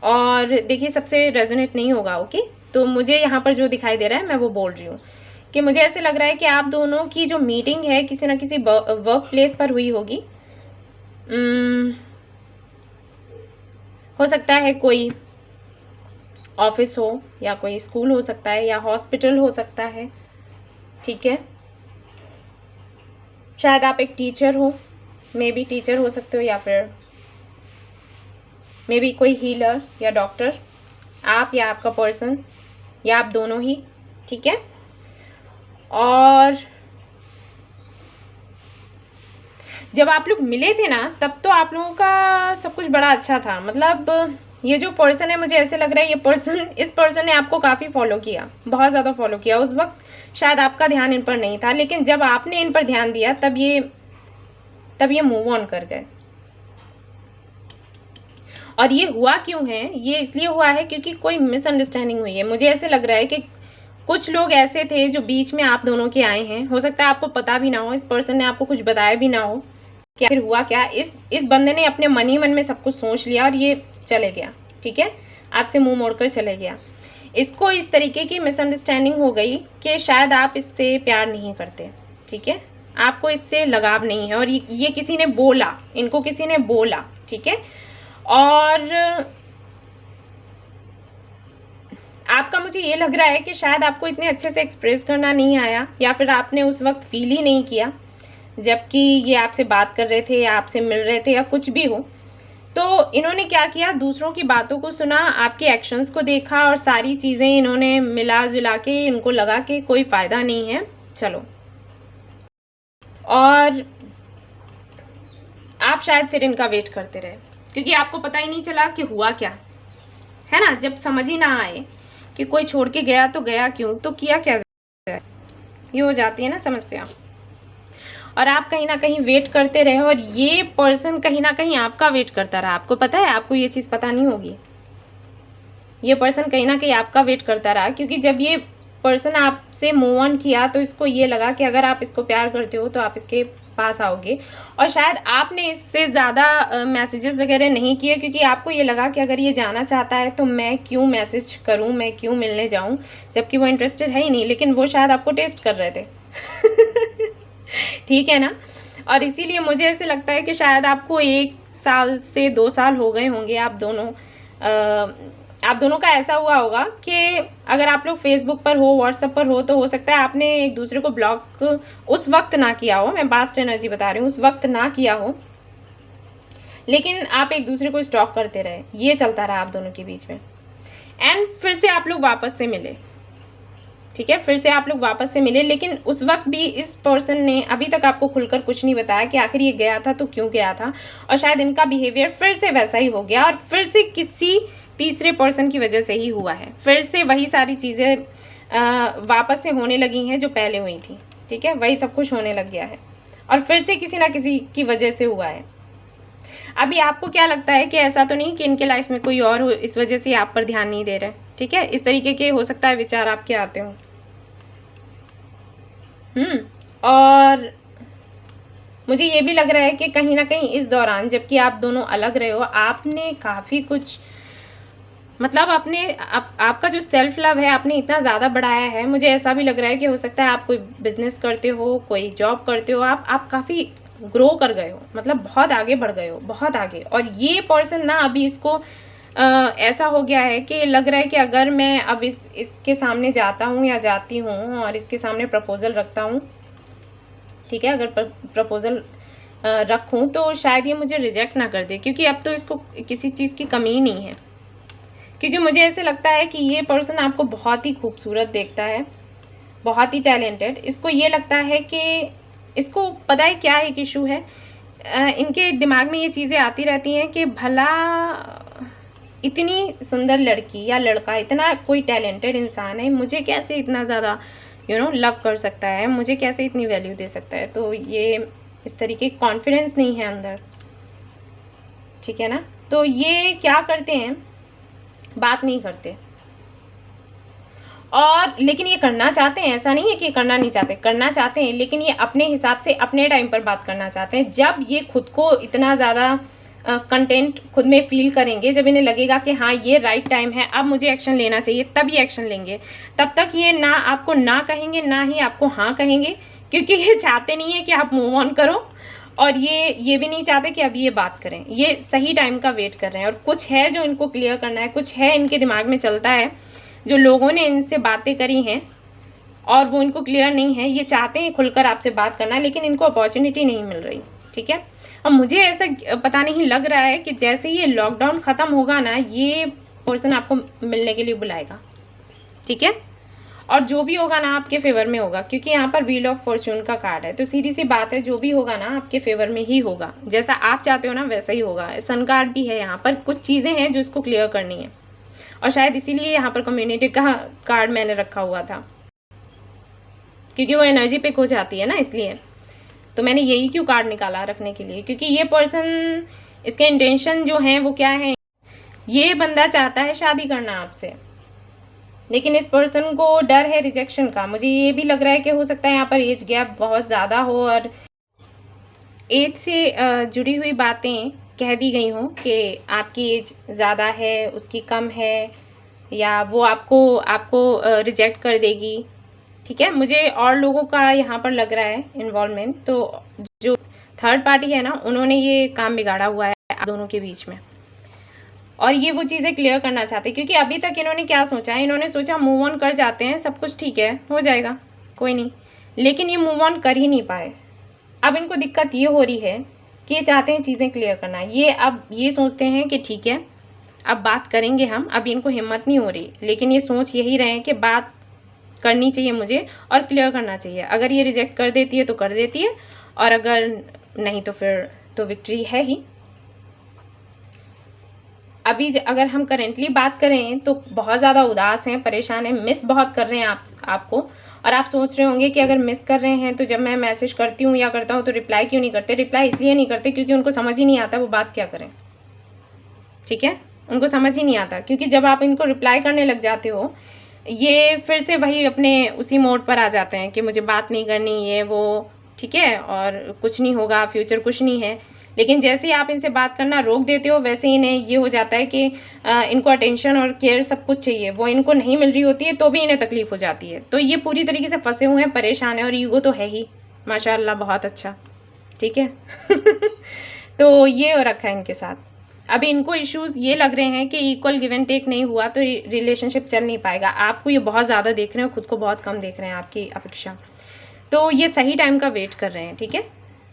और देखिए सबसे रेजोनेट नहीं होगा। ओके, तो मुझे यहाँ पर जो दिखाई दे रहा है मैं वो बोल रही हूँ कि मुझे ऐसे लग रहा है कि आप दोनों की जो मीटिंग है किसी ना किसी वर्क प्लेस पर हुई होगी। हो सकता है कोई ऑफिस हो या कोई स्कूल हो सकता है या हॉस्पिटल हो सकता है। ठीक है, शायद आप एक टीचर हो, मे बी टीचर हो सकते हो, या फिर मे बी कोई हीलर या डॉक्टर, आप या आपका पर्सन या आप दोनों ही। ठीक है, और जब आप लोग मिले थे ना तब तो आप लोगों का सब कुछ बड़ा अच्छा था। मतलब ये जो पर्सन है मुझे ऐसे लग रहा है इस पर्सन ने आपको काफ़ी फॉलो किया, बहुत ज़्यादा फॉलो किया। उस वक्त शायद आपका ध्यान इन पर नहीं था, लेकिन जब आपने इन पर ध्यान दिया तब ये मूव ऑन कर गए। और ये हुआ क्यों है? ये इसलिए हुआ है क्योंकि कोई मिसअंडरस्टैंडिंग हुई है। मुझे ऐसे लग रहा है कि कुछ लोग ऐसे थे जो बीच में आप दोनों के आए हैं। हो सकता है आपको पता भी ना हो, इस पर्सन ने आपको कुछ बताया भी ना हो क्या फिर हुआ क्या। इस बंदे ने अपने मन ही मन में सब कुछ सोच लिया और ये चले गया, ठीक है, आपसे मुंह मोड़कर चले गया। इसको इस तरीके की मिसअंडरस्टैंडिंग हो गई कि शायद आप इससे प्यार नहीं करते, ठीक है, आपको इससे लगाव नहीं है। और ये किसी ने बोला, इनको किसी ने बोला, ठीक है। और आपका मुझे ये लग रहा है कि शायद आपको इतने अच्छे से एक्सप्रेस करना नहीं आया, या फिर आपने उस वक्त फील ही नहीं किया जबकि ये आपसे बात कर रहे थे या आपसे मिल रहे थे या कुछ भी हो। तो इन्होंने क्या किया, दूसरों की बातों को सुना, आपके एक्शंस को देखा और सारी चीज़ें इन्होंने मिला जुला के इनको लगा कि कोई फ़ायदा नहीं है, चलो। और आप शायद फिर इनका वेट करते रहे क्योंकि आपको पता ही नहीं चला कि हुआ क्या, है ना। जब समझ ही ना आए कि कोई छोड़ के गया तो गया क्यों, तो किया क्या जाए, ये हो जाती है ना समस्या। और आप कहीं ना कहीं वेट करते रहे और ये पर्सन कहीं ना कहीं आपका वेट करता रहा। आपको पता है, आपको ये चीज़ पता नहीं होगी, ये पर्सन कहीं ना कहीं आपका वेट करता रहा क्योंकि जब ये पर्सन आपसे मूव ऑन किया तो इसको ये लगा कि अगर आप इसको प्यार करते हो तो आप इसके पास आओगे। और शायद आपने इससे ज़्यादा मैसेजेस वगैरह नहीं किए क्योंकि आपको ये लगा कि अगर ये जाना चाहता है तो मैं क्यों मैसेज करूं, मैं क्यों मिलने जाऊं, जबकि वो इंटरेस्टेड है ही नहीं। लेकिन वो शायद आपको टेस्ट कर रहे थे ठीक है ना। और इसीलिए मुझे ऐसे लगता है कि शायद आपको 1 साल से 2 साल हो गए होंगे आप दोनों का ऐसा हुआ होगा कि अगर आप लोग फेसबुक पर हो, व्हाट्सएप पर हो, तो हो सकता है आपने एक दूसरे को ब्लॉक उस वक्त ना किया हो, मैं पास्ट एनर्जी बता रही हूँ, उस वक्त ना किया हो, लेकिन आप एक दूसरे को स्टॉक करते रहे, ये चलता रहा आप दोनों के बीच में। एंड फिर से आप लोग वापस से मिले, ठीक है, फिर से आप लोग वापस से मिले। लेकिन उस वक्त भी इस पर्सन ने अभी तक आपको खुलकर कुछ नहीं बताया कि आखिर ये गया था तो क्यों गया था। और शायद इनका बिहेवियर फिर से वैसा ही हो गया और फिर से किसी तीसरे पर्सन की वजह से ही हुआ है। फिर से वही सारी चीज़ें वापस से होने लगी हैं जो पहले हुई थी, ठीक है, वही सब कुछ होने लग गया है और फिर से किसी ना किसी की वजह से हुआ है। अभी आपको क्या लगता है कि ऐसा तो नहीं कि इनके लाइफ में कोई और हो, इस वजह से आप पर ध्यान नहीं दे रहे, ठीक है, इस तरीके के हो सकता है विचार आपके आते हों। और मुझे ये भी लग रहा है कि कहीं ना कहीं इस दौरान जबकि आप दोनों अलग रहे हो, आपने काफ़ी कुछ मतलब आपका जो सेल्फ लव है आपने इतना ज़्यादा बढ़ाया है। मुझे ऐसा भी लग रहा है कि हो सकता है आप कोई बिजनेस करते हो, कोई जॉब करते हो, आप काफ़ी ग्रो कर गए हो, मतलब बहुत आगे बढ़ गए हो, बहुत आगे। और ये पर्सन ना अभी इसको ऐसा हो गया है कि लग रहा है कि अगर मैं अब इसके सामने जाता हूँ या जाती हूँ और इसके सामने प्रपोजल रखता हूँ, ठीक है, अगर प्रपोजल रखूँ तो शायद ये मुझे रिजेक्ट ना कर दे क्योंकि अब तो इसको किसी चीज़ की कमी ही नहीं है। क्योंकि मुझे ऐसे लगता है कि ये पर्सन आपको बहुत ही खूबसूरत देखता है, बहुत ही टैलेंटेड। इसको ये लगता है कि इसको पता है क्या एक इशू है, इनके दिमाग में ये चीज़ें आती रहती हैं कि भला इतनी सुंदर लड़की या लड़का, इतना कोई टैलेंटेड इंसान है, मुझे कैसे इतना ज़्यादा लव कर सकता है, मुझे कैसे इतनी वैल्यू दे सकता है। तो ये इस तरीके कॉन्फिडेंस नहीं है अंदर, ठीक है ना। तो ये क्या करते हैं, बात नहीं करते। और लेकिन ये करना चाहते हैं, ऐसा नहीं है कि करना नहीं चाहते, करना चाहते हैं, लेकिन ये अपने हिसाब से अपने टाइम पर बात करना चाहते हैं। जब ये खुद को इतना ज़्यादा कंटेंट खुद में फील करेंगे, जब इन्हें लगेगा कि हाँ ये राइट टाइम है, अब मुझे एक्शन लेना चाहिए, तब ये एक्शन लेंगे। तब तक ये ना आपको ना कहेंगे ना ही आपको हाँ कहेंगे, क्योंकि ये चाहते नहीं है कि आप मूव ऑन करो और ये भी नहीं चाहते कि अभी ये बात करें। ये सही टाइम का वेट कर रहे हैं और कुछ है जो इनको क्लियर करना है, कुछ है इनके दिमाग में चलता है जो लोगों ने इनसे बातें करी हैं और वो इनको क्लियर नहीं है। ये चाहते हैं खुलकर आपसे बात करना, लेकिन इनको अपॉर्चुनिटी नहीं मिल रही, ठीक है। अब मुझे ऐसा पता नहीं लग रहा है कि जैसे ही ये लॉकडाउन ख़त्म होगा ना, ये पर्सन आपको मिलने के लिए बुलाएगा, ठीक है। और जो भी होगा ना आपके फेवर में होगा, क्योंकि यहाँ पर व्हील ऑफ फॉर्चून का कार्ड है। तो सीधी सी बात है, जो भी होगा ना आपके फेवर में ही होगा, जैसा आप चाहते हो ना वैसा ही होगा। सन कार्ड भी है यहाँ पर, कुछ चीज़ें हैं जो इसको क्लियर करनी है, और शायद इसीलिए यहाँ पर कम्युनिटी का कार्ड मैंने रखा हुआ था, क्योंकि वो एनर्जी पिक हो जाती है ना, इसलिए तो मैंने यही क्यों कार्ड निकाला रखने के लिए, क्योंकि ये पर्सन, इसके इंटेंशन जो हैं वो क्या है, ये बंदा चाहता है शादी करना आपसे, लेकिन इस पर्सन को डर है रिजेक्शन का। मुझे ये भी लग रहा है कि हो सकता है यहाँ पर एज गैप बहुत ज़्यादा हो, और एज से जुड़ी हुई बातें कह दी गई हों कि आपकी एज ज़्यादा है, उसकी कम है, या वो आपको रिजेक्ट कर देगी। ठीक है, मुझे और लोगों का यहाँ पर लग रहा है इन्वॉल्वमेंट, तो जो थर्ड पार्टी है ना, उन्होंने ये काम बिगाड़ा हुआ है आप दोनों के बीच में, और ये वो चीज़ें क्लियर करना चाहते हैं। क्योंकि अभी तक इन्होंने क्या सोचा है, इन्होंने सोचा मूव ऑन कर जाते हैं, सब कुछ ठीक है, हो जाएगा, कोई नहीं, लेकिन ये मूव ऑन कर ही नहीं पाए। अब इनको दिक्कत ये हो रही है कि ये चाहते हैं चीज़ें क्लियर करना, ये अब ये सोचते हैं कि ठीक है अब बात करेंगे हम, अब इनको हिम्मत नहीं हो रही, लेकिन ये सोच यही रहे हैं कि बात करनी चाहिए मुझे और क्लियर करना चाहिए। अगर ये रिजेक्ट कर देती है तो कर देती है, और अगर नहीं तो फिर तो विक्ट्री है ही। अभी अगर हम करेंटली बात करें तो बहुत ज़्यादा उदास हैं, परेशान हैं, मिस बहुत कर रहे हैं आपको। और आप सोच रहे होंगे कि अगर मिस कर रहे हैं तो जब मैं मैसेज करती हूँ या करता हूँ तो रिप्लाई क्यों नहीं करते। रिप्लाई इसलिए नहीं करते क्योंकि उनको समझ ही नहीं आता वो बात क्या करें। ठीक है, उनको समझ ही नहीं आता, क्योंकि जब आप इनको रिप्लाई करने लग जाते हो, ये फिर से वही अपने उसी मोड पर आ जाते हैं कि मुझे बात नहीं करनी, ये वो, ठीक है, और कुछ नहीं होगा, फ्यूचर कुछ नहीं है। लेकिन जैसे ही आप इनसे बात करना रोक देते हो, वैसे ही इन्हें ये हो जाता है कि इनको अटेंशन और केयर सब कुछ चाहिए, वो इनको नहीं मिल रही होती है तो भी इन्हें तकलीफ हो जाती है। तो ये पूरी तरीके से फंसे हुए हैं, परेशान हैं, और ईगो तो है ही माशाल्लाह बहुत अच्छा। ठीक है तो ये हो रखा है इनके साथ। अभी इनको इश्यूज ये लग रहे हैं कि इक्वल गिव एंड टेक नहीं हुआ तो रिलेशनशिप चल नहीं पाएगा। आपको ये बहुत ज़्यादा देख रहे हैं, खुद को बहुत कम देख रहे हैं, आपकी अपेक्षा। तो ये सही टाइम का वेट कर रहे हैं। ठीक है,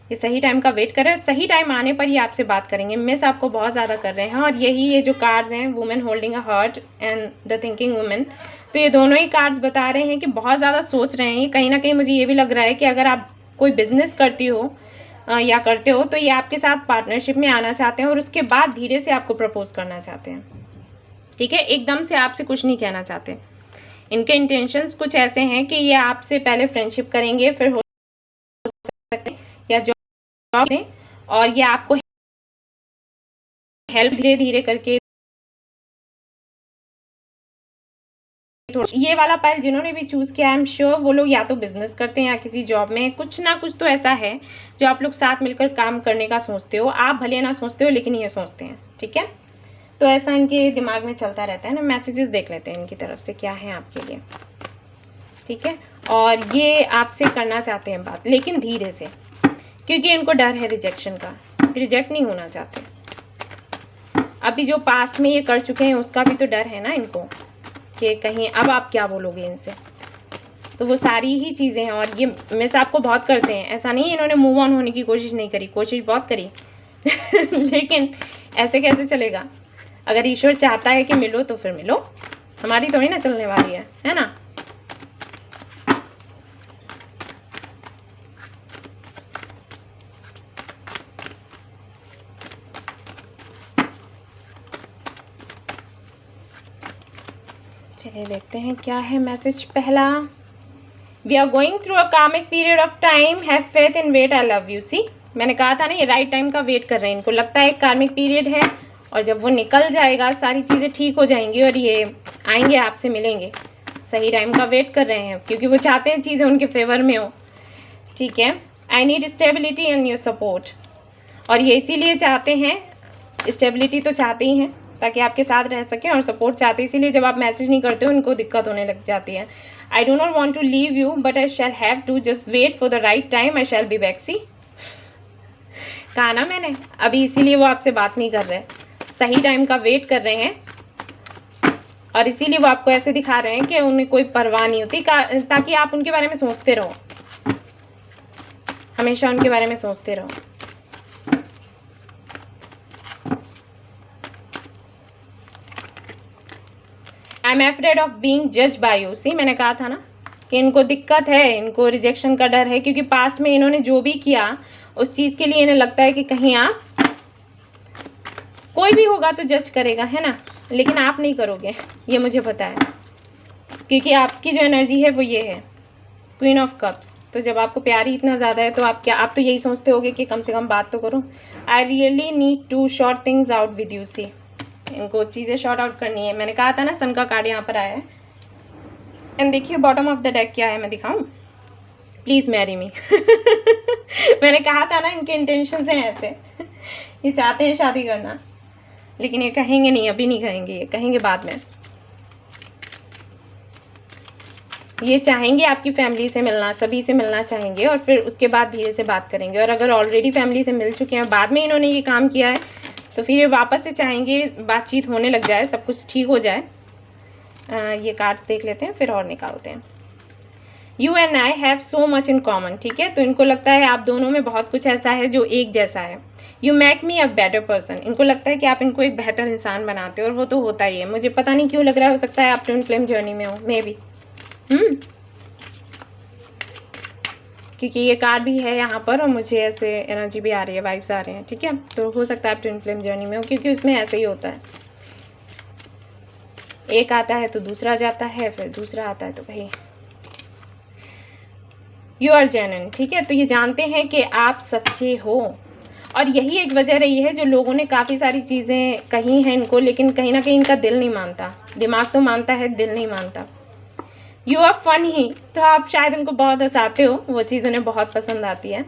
ये सही टाइम का वेट कर रहे हैं, सही टाइम आने पर ही आपसे बात करेंगे। मिस आपको बहुत ज़्यादा कर रहे हैं, और यही ये जो कार्ड्स हैं, women holding a heart and the thinking women, तो ये दोनों ही कार्ड्स बता रहे हैं कि बहुत ज़्यादा सोच रहे हैं। कहीं ना कहीं मुझे ये भी लग रहा है कि अगर आप कोई बिजनेस करती हो या करते हो तो ये आपके साथ पार्टनरशिप में आना चाहते हैं, और उसके बाद धीरे से आपको प्रपोज करना चाहते हैं। ठीक है, एकदम से आपसे कुछ नहीं कहना चाहते। इनके इंटेंशंस कुछ ऐसे हैं कि ये आपसे पहले फ्रेंडशिप करेंगे, फिर हो सकते हैं या जॉब में, और ये आपको हेल्प धीरे धीरे करके। ये वाला पाइल जिन्होंने भी चूज किया, आई एम श्योर वो लोग या तो बिजनेस करते हैं या किसी जॉब में, कुछ ना कुछ तो ऐसा है जो आप लोग साथ मिलकर काम करने का सोचते हो। आप भले ना सोचते हो, लेकिन ये सोचते हैं। ठीक है, तो ऐसा इनके दिमाग में चलता रहता है ना। मैसेजेस देख लेते हैं इनकी तरफ से क्या है आपके लिए। ठीक है, और ये आपसे करना चाहते हैं बात, लेकिन धीरे से, क्योंकि इनको डर है रिजेक्शन का, रिजेक्ट नहीं होना चाहते। अभी जो पास्ट में ये कर चुके हैं उसका भी तो डर है ना इनको, कि कहीं अब आप क्या बोलोगे इनसे। तो वो सारी ही चीज़ें हैं, और ये मिस आपको बहुत करते हैं। ऐसा नहीं इन्होंने मूव ऑन होने की कोशिश नहीं करी, कोशिश बहुत करी लेकिन ऐसे कैसे चलेगा। अगर ईश्वर चाहता है कि मिलो तो फिर मिलो, हमारी थोड़ी ना चलने वाली है ना। चलिए देखते हैं क्या है मैसेज पहला। We are going through a karmic period of time, have faith in wait, I love you. See, मैंने कहा था ना ये राइट टाइम का वेट कर रहे हैं। इनको लगता है कार्मिक पीरियड है, और जब वो निकल जाएगा सारी चीज़ें ठीक हो जाएंगी और ये आएंगे आपसे मिलेंगे। सही टाइम का वेट कर रहे हैं, क्योंकि वो चाहते हैं चीज़ें उनके फेवर में हो। ठीक है, I need stability and your support, और ये इसीलिए चाहते हैं, स्टेबिलिटी तो चाहते ही हैं ताकि आपके साथ रह सकें, और सपोर्ट चाहते हैं। इसीलिए जब आप मैसेज नहीं करते हो उनको दिक्कत होने लग जाती है। I do not want to leave you but I shall have to, just wait for the right time, I shall be back. See, कहा ना मैंने, अभी इसीलिए वो आपसे बात नहीं कर रहे, सही टाइम का वेट कर रहे हैं, और इसीलिए वो आपको ऐसे दिखा रहे हैं कि उन्हें कोई परवाह नहीं होती, ताकि आप उनके बारे में सोचते रहो, हमेशा उनके बारे में सोचते रहो। I am afraid of being judged by you. See, मैंने कहा था ना कि इनको दिक्कत है, इनको रिजेक्शन का डर है, क्योंकि पास्ट में इन्होंने जो भी किया उस चीज़ के लिए इन्हें लगता है कि कहीं आप, कोई भी होगा तो जज करेगा, है ना, लेकिन आप नहीं करोगे, ये मुझे पता है, क्योंकि आपकी जो एनर्जी है वो ये है क्वीन ऑफ कप्स। तो जब आपको प्यार ही इतना ज़्यादा है तो आप क्या, आप तो यही सोचते होगे कि कम से कम बात तो करो। I really need to short things out with you. See, इनको चीज़ें शॉर्ट आउट करनी है। मैंने कहा था ना सन का कार्ड यहाँ पर आया है। एंड देखिए बॉटम ऑफ द डेक क्या है, मैं दिखाऊं, प्लीज़ मैरी मी। मैंने कहा था ना इनके इंटेंशन हैं ऐसे, ये चाहते हैं शादी करना, लेकिन ये कहेंगे नहीं, अभी नहीं कहेंगे, ये कहेंगे बाद में। ये चाहेंगे आपकी फैमिली से मिलना, सभी से मिलना चाहेंगे, और फिर उसके बाद धीरे से बात करेंगे। और अगर ऑलरेडी फैमिली से मिल चुके हैं, बाद में इन्होंने ये काम किया है, तो फिर ये वापस से चाहेंगे बातचीत होने लग जाए, सब कुछ ठीक हो जाए। ये कार्ड्स देख लेते हैं फिर और निकालते हैं। You and I have so much in common, ठीक है। तो इनको लगता है आप दोनों में बहुत कुछ ऐसा है जो एक जैसा है। You make me a better person, इनको लगता है कि आप इनको एक बेहतर इंसान बनाते हो, और वो तो होता ही है। मुझे पता नहीं क्यों लग रहा है, हो सकता है आप ट्विन फ्लेम जर्नी में हो, मे बी। क्योंकि ये कार्ड भी है यहाँ पर, और मुझे ऐसे एनर्जी भी आ रही है, वाइब्स आ रहे हैं, ठीक है। तो हो सकता है आप ट्विन फ्लेम जर्नी में हो, क्योंकि उसमें ऐसे ही होता है, एक आता है तो दूसरा जाता है, फिर दूसरा आता है तो भाई यू आर जेन्युइन, ठीक है। तो ये जानते हैं कि आप सच्चे हो, और यही एक वजह रही है जो लोगों ने काफ़ी सारी चीज़ें कही हैं इनको, लेकिन कहीं ना कहीं इनका दिल नहीं मानता। दिमाग तो मानता है, दिल नहीं मानता। यू आर फनी, तो आप शायद उनको बहुत हंसाते हो, वो चीज़ उन्हें बहुत पसंद आती है।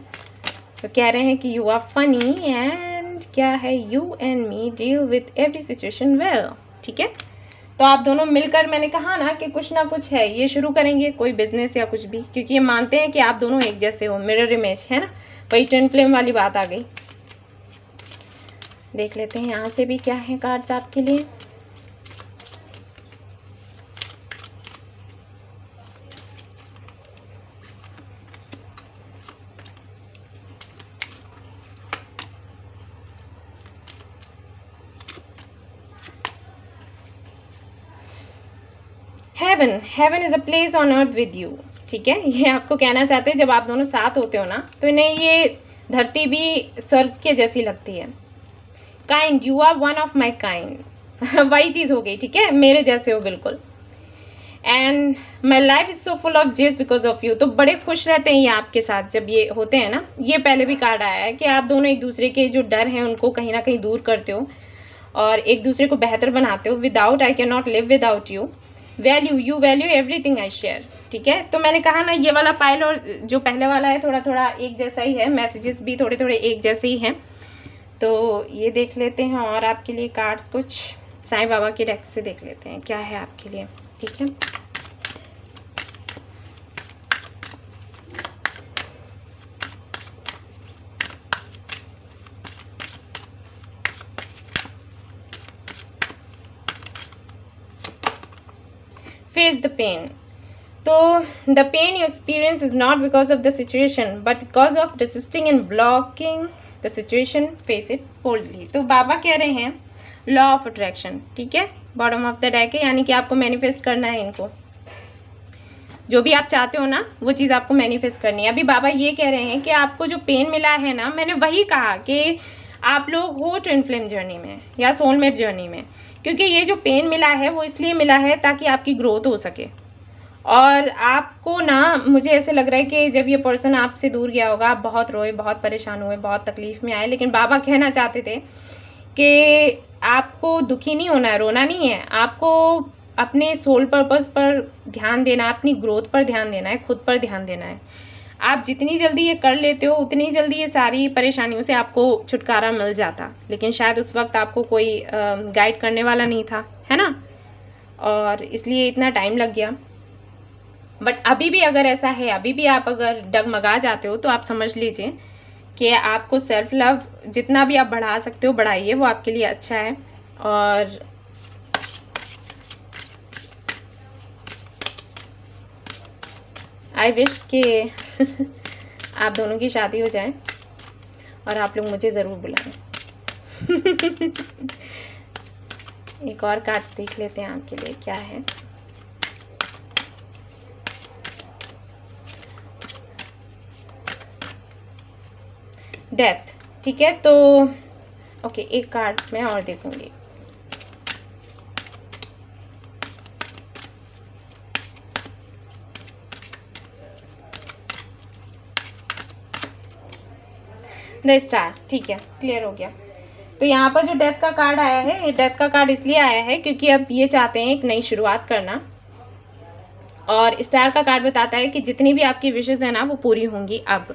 तो कह रहे हैं कि यू आर फनी एंड क्या है, you and me deal with every situation well, ठीक है। तो आप दोनों मिलकर, मैंने कहा ना कि कुछ ना कुछ है, ये शुरू करेंगे कोई बिजनेस या कुछ भी, क्योंकि ये मानते हैं कि आप दोनों एक जैसे हो, मिरर इमेज, है ना, वही ट्विन फ्लेम वाली बात आ गई। देख लेते हैं यहाँ से भी क्या है कार्ड्स आपके लिए। Heaven is a place on earth with you, ठीक है। ये आपको कहना चाहते हैं जब आप दोनों साथ होते हो ना, तो इन्हें ये धरती भी स्वर्ग के जैसी लगती है। Kind, you are one of my kind, वही चीज़ हो गई, ठीक है, मेरे जैसे हो बिल्कुल। And my life is so full of जेस बिकॉज ऑफ यू, तो बड़े खुश रहते हैं ये आपके साथ जब ये होते हैं ना। ये पहले भी कार्ड आया है कि आप दोनों एक दूसरे के जो डर हैं उनको कहीं ना कहीं दूर करते हो, और एक दूसरे को बेहतर बनाते हो। Without I can not live without you, value, you value everything I share, ठीक है। तो मैंने कहा ना ये वाला पाइल और जो पहले वाला है थोड़ा थोड़ा एक जैसा ही है, मैसेजेस भी थोड़े थोड़े एक जैसे ही हैं। तो ये देख लेते हैं और आपके लिए कार्ड्स कुछ साईं बाबा के डेक से देख लेते हैं क्या है आपके लिए, ठीक है। फेस द पेन, तो the pain you experience is not because of the situation but because of resisting and blocking the situation, face it boldly. तो बाबा कह रहे हैं लॉ ऑफ अट्रैक्शन, ठीक है, बॉटम ऑफ द डेक है, यानी कि आपको मैनिफेस्ट करना है इनको, जो भी आप चाहते हो ना वो चीज़ आपको मैनिफेस्ट करनी है। अभी बाबा ये कह रहे हैं कि आपको जो पेन मिला है ना, मैंने वही कहा कि आप लोग हो ट्विन फ्लेम जर्नी में या सोलमेट जर्नी में, क्योंकि ये जो पेन मिला है वो इसलिए मिला है ताकि आपकी ग्रोथ हो सके। और आपको ना, मुझे ऐसे लग रहा है कि जब ये पर्सन आपसे दूर गया होगा, आप बहुत रोए, बहुत परेशान हुए, बहुत तकलीफ में आए, लेकिन बाबा कहना चाहते थे कि आपको दुखी नहीं होना है, रोना नहीं है, आपको अपने सोल पर्पस पर ध्यान देना है, अपनी ग्रोथ पर ध्यान देना है, खुद पर ध्यान देना है। आप जितनी जल्दी ये कर लेते हो उतनी जल्दी ये सारी परेशानियों से आपको छुटकारा मिल जाता, लेकिन शायद उस वक्त आपको कोई गाइड करने वाला नहीं था, है ना, और इसलिए इतना टाइम लग गया। बट अभी भी अगर ऐसा है, अभी भी आप अगर डगमगा जाते हो, तो आप समझ लीजिए कि आपको सेल्फ लव जितना भी आप बढ़ा सकते हो बढ़ाइए, वो आपके लिए अच्छा है। और आई विश कि आप दोनों की शादी हो जाए और आप लोग मुझे ज़रूर बुलाएं। एक और कार्ड देख लेते हैं आपके लिए क्या है। डेथ, ठीक है। तो ओके, एक कार्ड मैं और देखूंगी। द स्टार, ठीक है, क्लियर हो गया। तो यहाँ पर जो डेथ का कार्ड आया है, ये डेथ का कार्ड इसलिए आया है क्योंकि अब ये चाहते हैं एक नई शुरुआत करना, और स्टार का कार्ड बताता है कि जितनी भी आपकी विशेष है ना वो पूरी होंगी अब,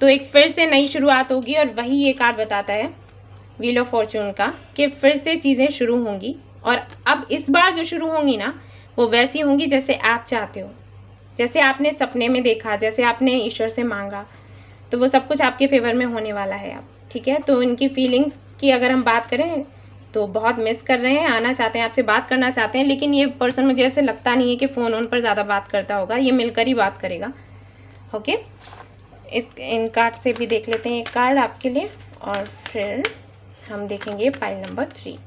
तो एक फिर से नई शुरुआत होगी। और वही ये कार्ड बताता है व्हील ऑफ फॉर्चून का, कि फिर से चीज़ें शुरू होंगी, और अब इस बार जो शुरू होंगी ना वो वैसी होंगी जैसे आप चाहते हो, जैसे आपने सपने में देखा, जैसे आपने ईश्वर से मांगा, तो वो सब कुछ आपके फेवर में होने वाला है अब, ठीक है। तो इनकी फीलिंग्स की अगर हम बात करें तो बहुत मिस कर रहे हैं, आना चाहते हैं, आपसे बात करना चाहते हैं, लेकिन ये पर्सन मुझे ऐसे लगता नहीं है कि फ़ोन ऑन पर ज़्यादा बात करता होगा, ये मिलकर ही बात करेगा। ओके, इन कार्ड से भी देख लेते हैं एक कार्ड आपके लिए, और फिर हम देखेंगे पाइल नंबर 3।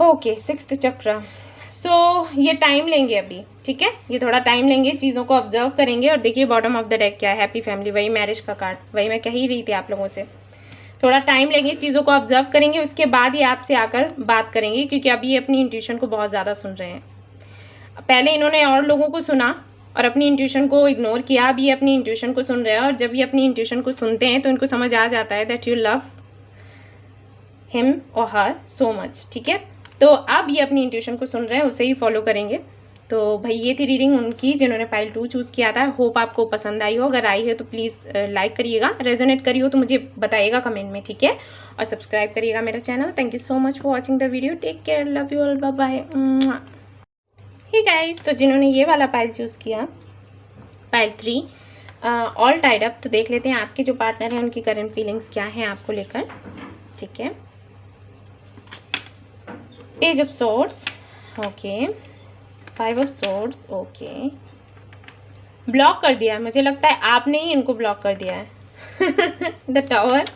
ओके, 6th चक्र। सो ये टाइम लेंगे अभी, ठीक है, ये थोड़ा टाइम लेंगे, चीज़ों को ऑब्जर्व करेंगे। और देखिए बॉटम ऑफ द डेक क्या है, हैप्पी फैमिली, वही मैरिज का कार्ड, वही मैं कह ही रही थी आप लोगों से। थोड़ा टाइम लेंगे, चीज़ों को ऑब्जर्व करेंगे, उसके बाद ही आपसे आकर बात करेंगे, क्योंकि अभी ये अपनी इंट्यूशन को बहुत ज़्यादा सुन रहे हैं। पहले इन्होंने और लोगों को सुना और अपनी इंट्यूशन को इग्नोर किया, अब ये अपनी इंट्यूशन को सुन रहे हैं, और जब ये अपनी इंट्यूशन को सुनते हैं तो इनको समझ आ जाता है दैट यू लव हिम और हर सो मच, ठीक है। तो अब ये अपनी इंट्यूशन को सुन रहे हैं, उसे ही फॉलो करेंगे। तो भाई ये थी रीडिंग उनकी जिन्होंने पाइल 2 चूज़ किया था। होप आपको पसंद आई हो, अगर आई है तो प्लीज़ लाइक करिएगा, रेजोनेट करी हो तो मुझे बताइएगा कमेंट में, ठीक है, और सब्सक्राइब करिएगा मेरा channel. Thank you so much for watching the video, take care, love you all, bye bye. Hey guys, तो जिन्होंने ये वाला पाइल चूज़ किया, पाइल 3 ऑल टाइड अप, तो देख लेते हैं आपके जो पार्टनर हैं उनकी करंट फीलिंग्स क्या हैं आपको लेकर, ठीक है। Page of swords, okay, 5 of swords, okay, block कर दिया, मुझे लगता है आपने ही इनको ब्लॉक कर दिया है। द टावर,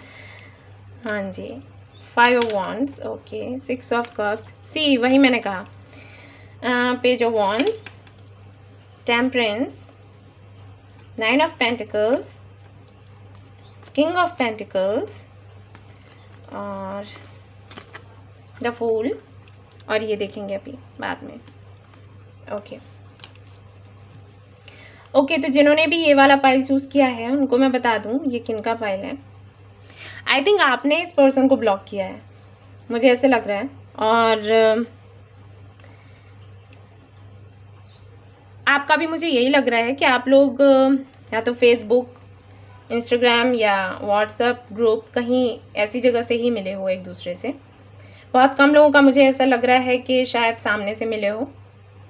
हाँ जी, 5 of wands, okay, 6 of cups, see वही मैंने कहा, page of wands, temperance, 9 of pentacles, king of pentacles, और द फूल, और ये देखेंगे अभी बाद में। ओके ओके, तो जिन्होंने भी ये वाला पाइल चूज़ किया है उनको मैं बता दूं ये किनका पाइल है। आई थिंक आपने इस पर्सन को ब्लॉक किया है, मुझे ऐसे लग रहा है, और आपका भी मुझे यही लग रहा है कि आप लोग या तो फेसबुक, इंस्टाग्राम या व्हाट्सएप ग्रुप, कहीं ऐसी जगह से ही मिले हो एक दूसरे से। बहुत कम लोगों का मुझे ऐसा लग रहा है कि शायद सामने से मिले हो,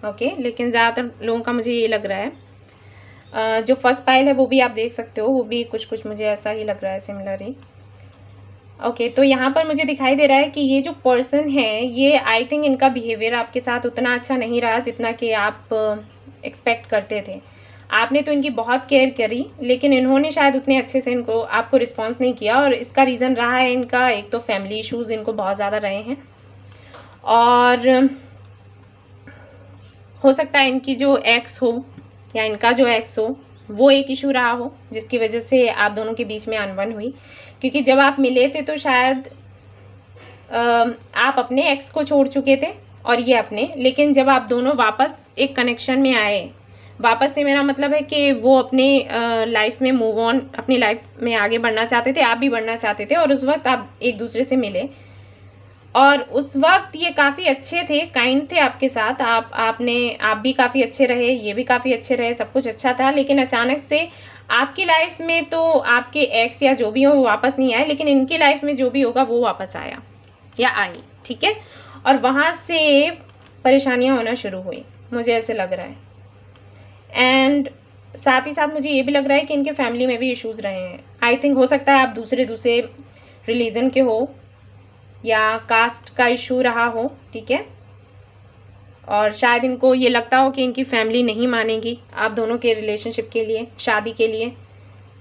ओके, लेकिन ज़्यादातर लोगों का मुझे ये लग रहा है। जो फर्स्ट पाइल है वो भी आप देख सकते हो, वो भी कुछ कुछ मुझे ऐसा ही लग रहा है, सिमिलर ही। ओके, तो यहाँ पर मुझे दिखाई दे रहा है कि ये जो पर्सन है, ये आई थिंक इनका बिहेवियर आपके साथ उतना अच्छा नहीं रहा जितना कि आप एक्सपेक्ट करते थे। आपने तो इनकी बहुत केयर करी, लेकिन इन्होंने शायद उतने अच्छे से इनको आपको रिस्पॉन्स नहीं किया, और इसका रीज़न रहा है इनका, एक तो फैमिली इश्यूज़ इनको बहुत ज़्यादा रहे हैं, और हो सकता है इनकी जो एक्स हो या इनका जो एक्स हो वो एक इशू रहा हो जिसकी वजह से आप दोनों के बीच में अनबन हुई। क्योंकि जब आप मिले थे तो शायद आप अपने एक्स को छोड़ चुके थे और ये अपने, लेकिन जब आप दोनों वापस एक कनेक्शन में आए, वापस से मेरा मतलब है कि वो अपने लाइफ में मूव ऑन, अपनी लाइफ में आगे बढ़ना चाहते थे, आप भी बढ़ना चाहते थे, और उस वक्त आप एक दूसरे से मिले, और उस वक्त ये काफ़ी अच्छे थे, काइंड थे आपके साथ, आप भी काफ़ी अच्छे रहे, ये भी काफ़ी अच्छे रहे, सब कुछ अच्छा था। लेकिन अचानक से आपकी लाइफ में तो आपके एक्स या जो भी हो वो वापस नहीं आए, लेकिन इनकी लाइफ में जो भी होगा वो वापस आया या आई, ठीक है, और वहाँ से परेशानियाँ होना शुरू हुई, मुझे ऐसे लग रहा है। एंड साथ ही साथ मुझे ये भी लग रहा है कि इनके फैमिली में भी इश्यूज़ रहे हैं। आई थिंक हो सकता है आप दूसरे रिलीजन के हो या कास्ट का इशू रहा हो, ठीक है, और शायद इनको ये लगता हो कि इनकी फैमिली नहीं मानेगी आप दोनों के रिलेशनशिप के लिए, शादी के लिए,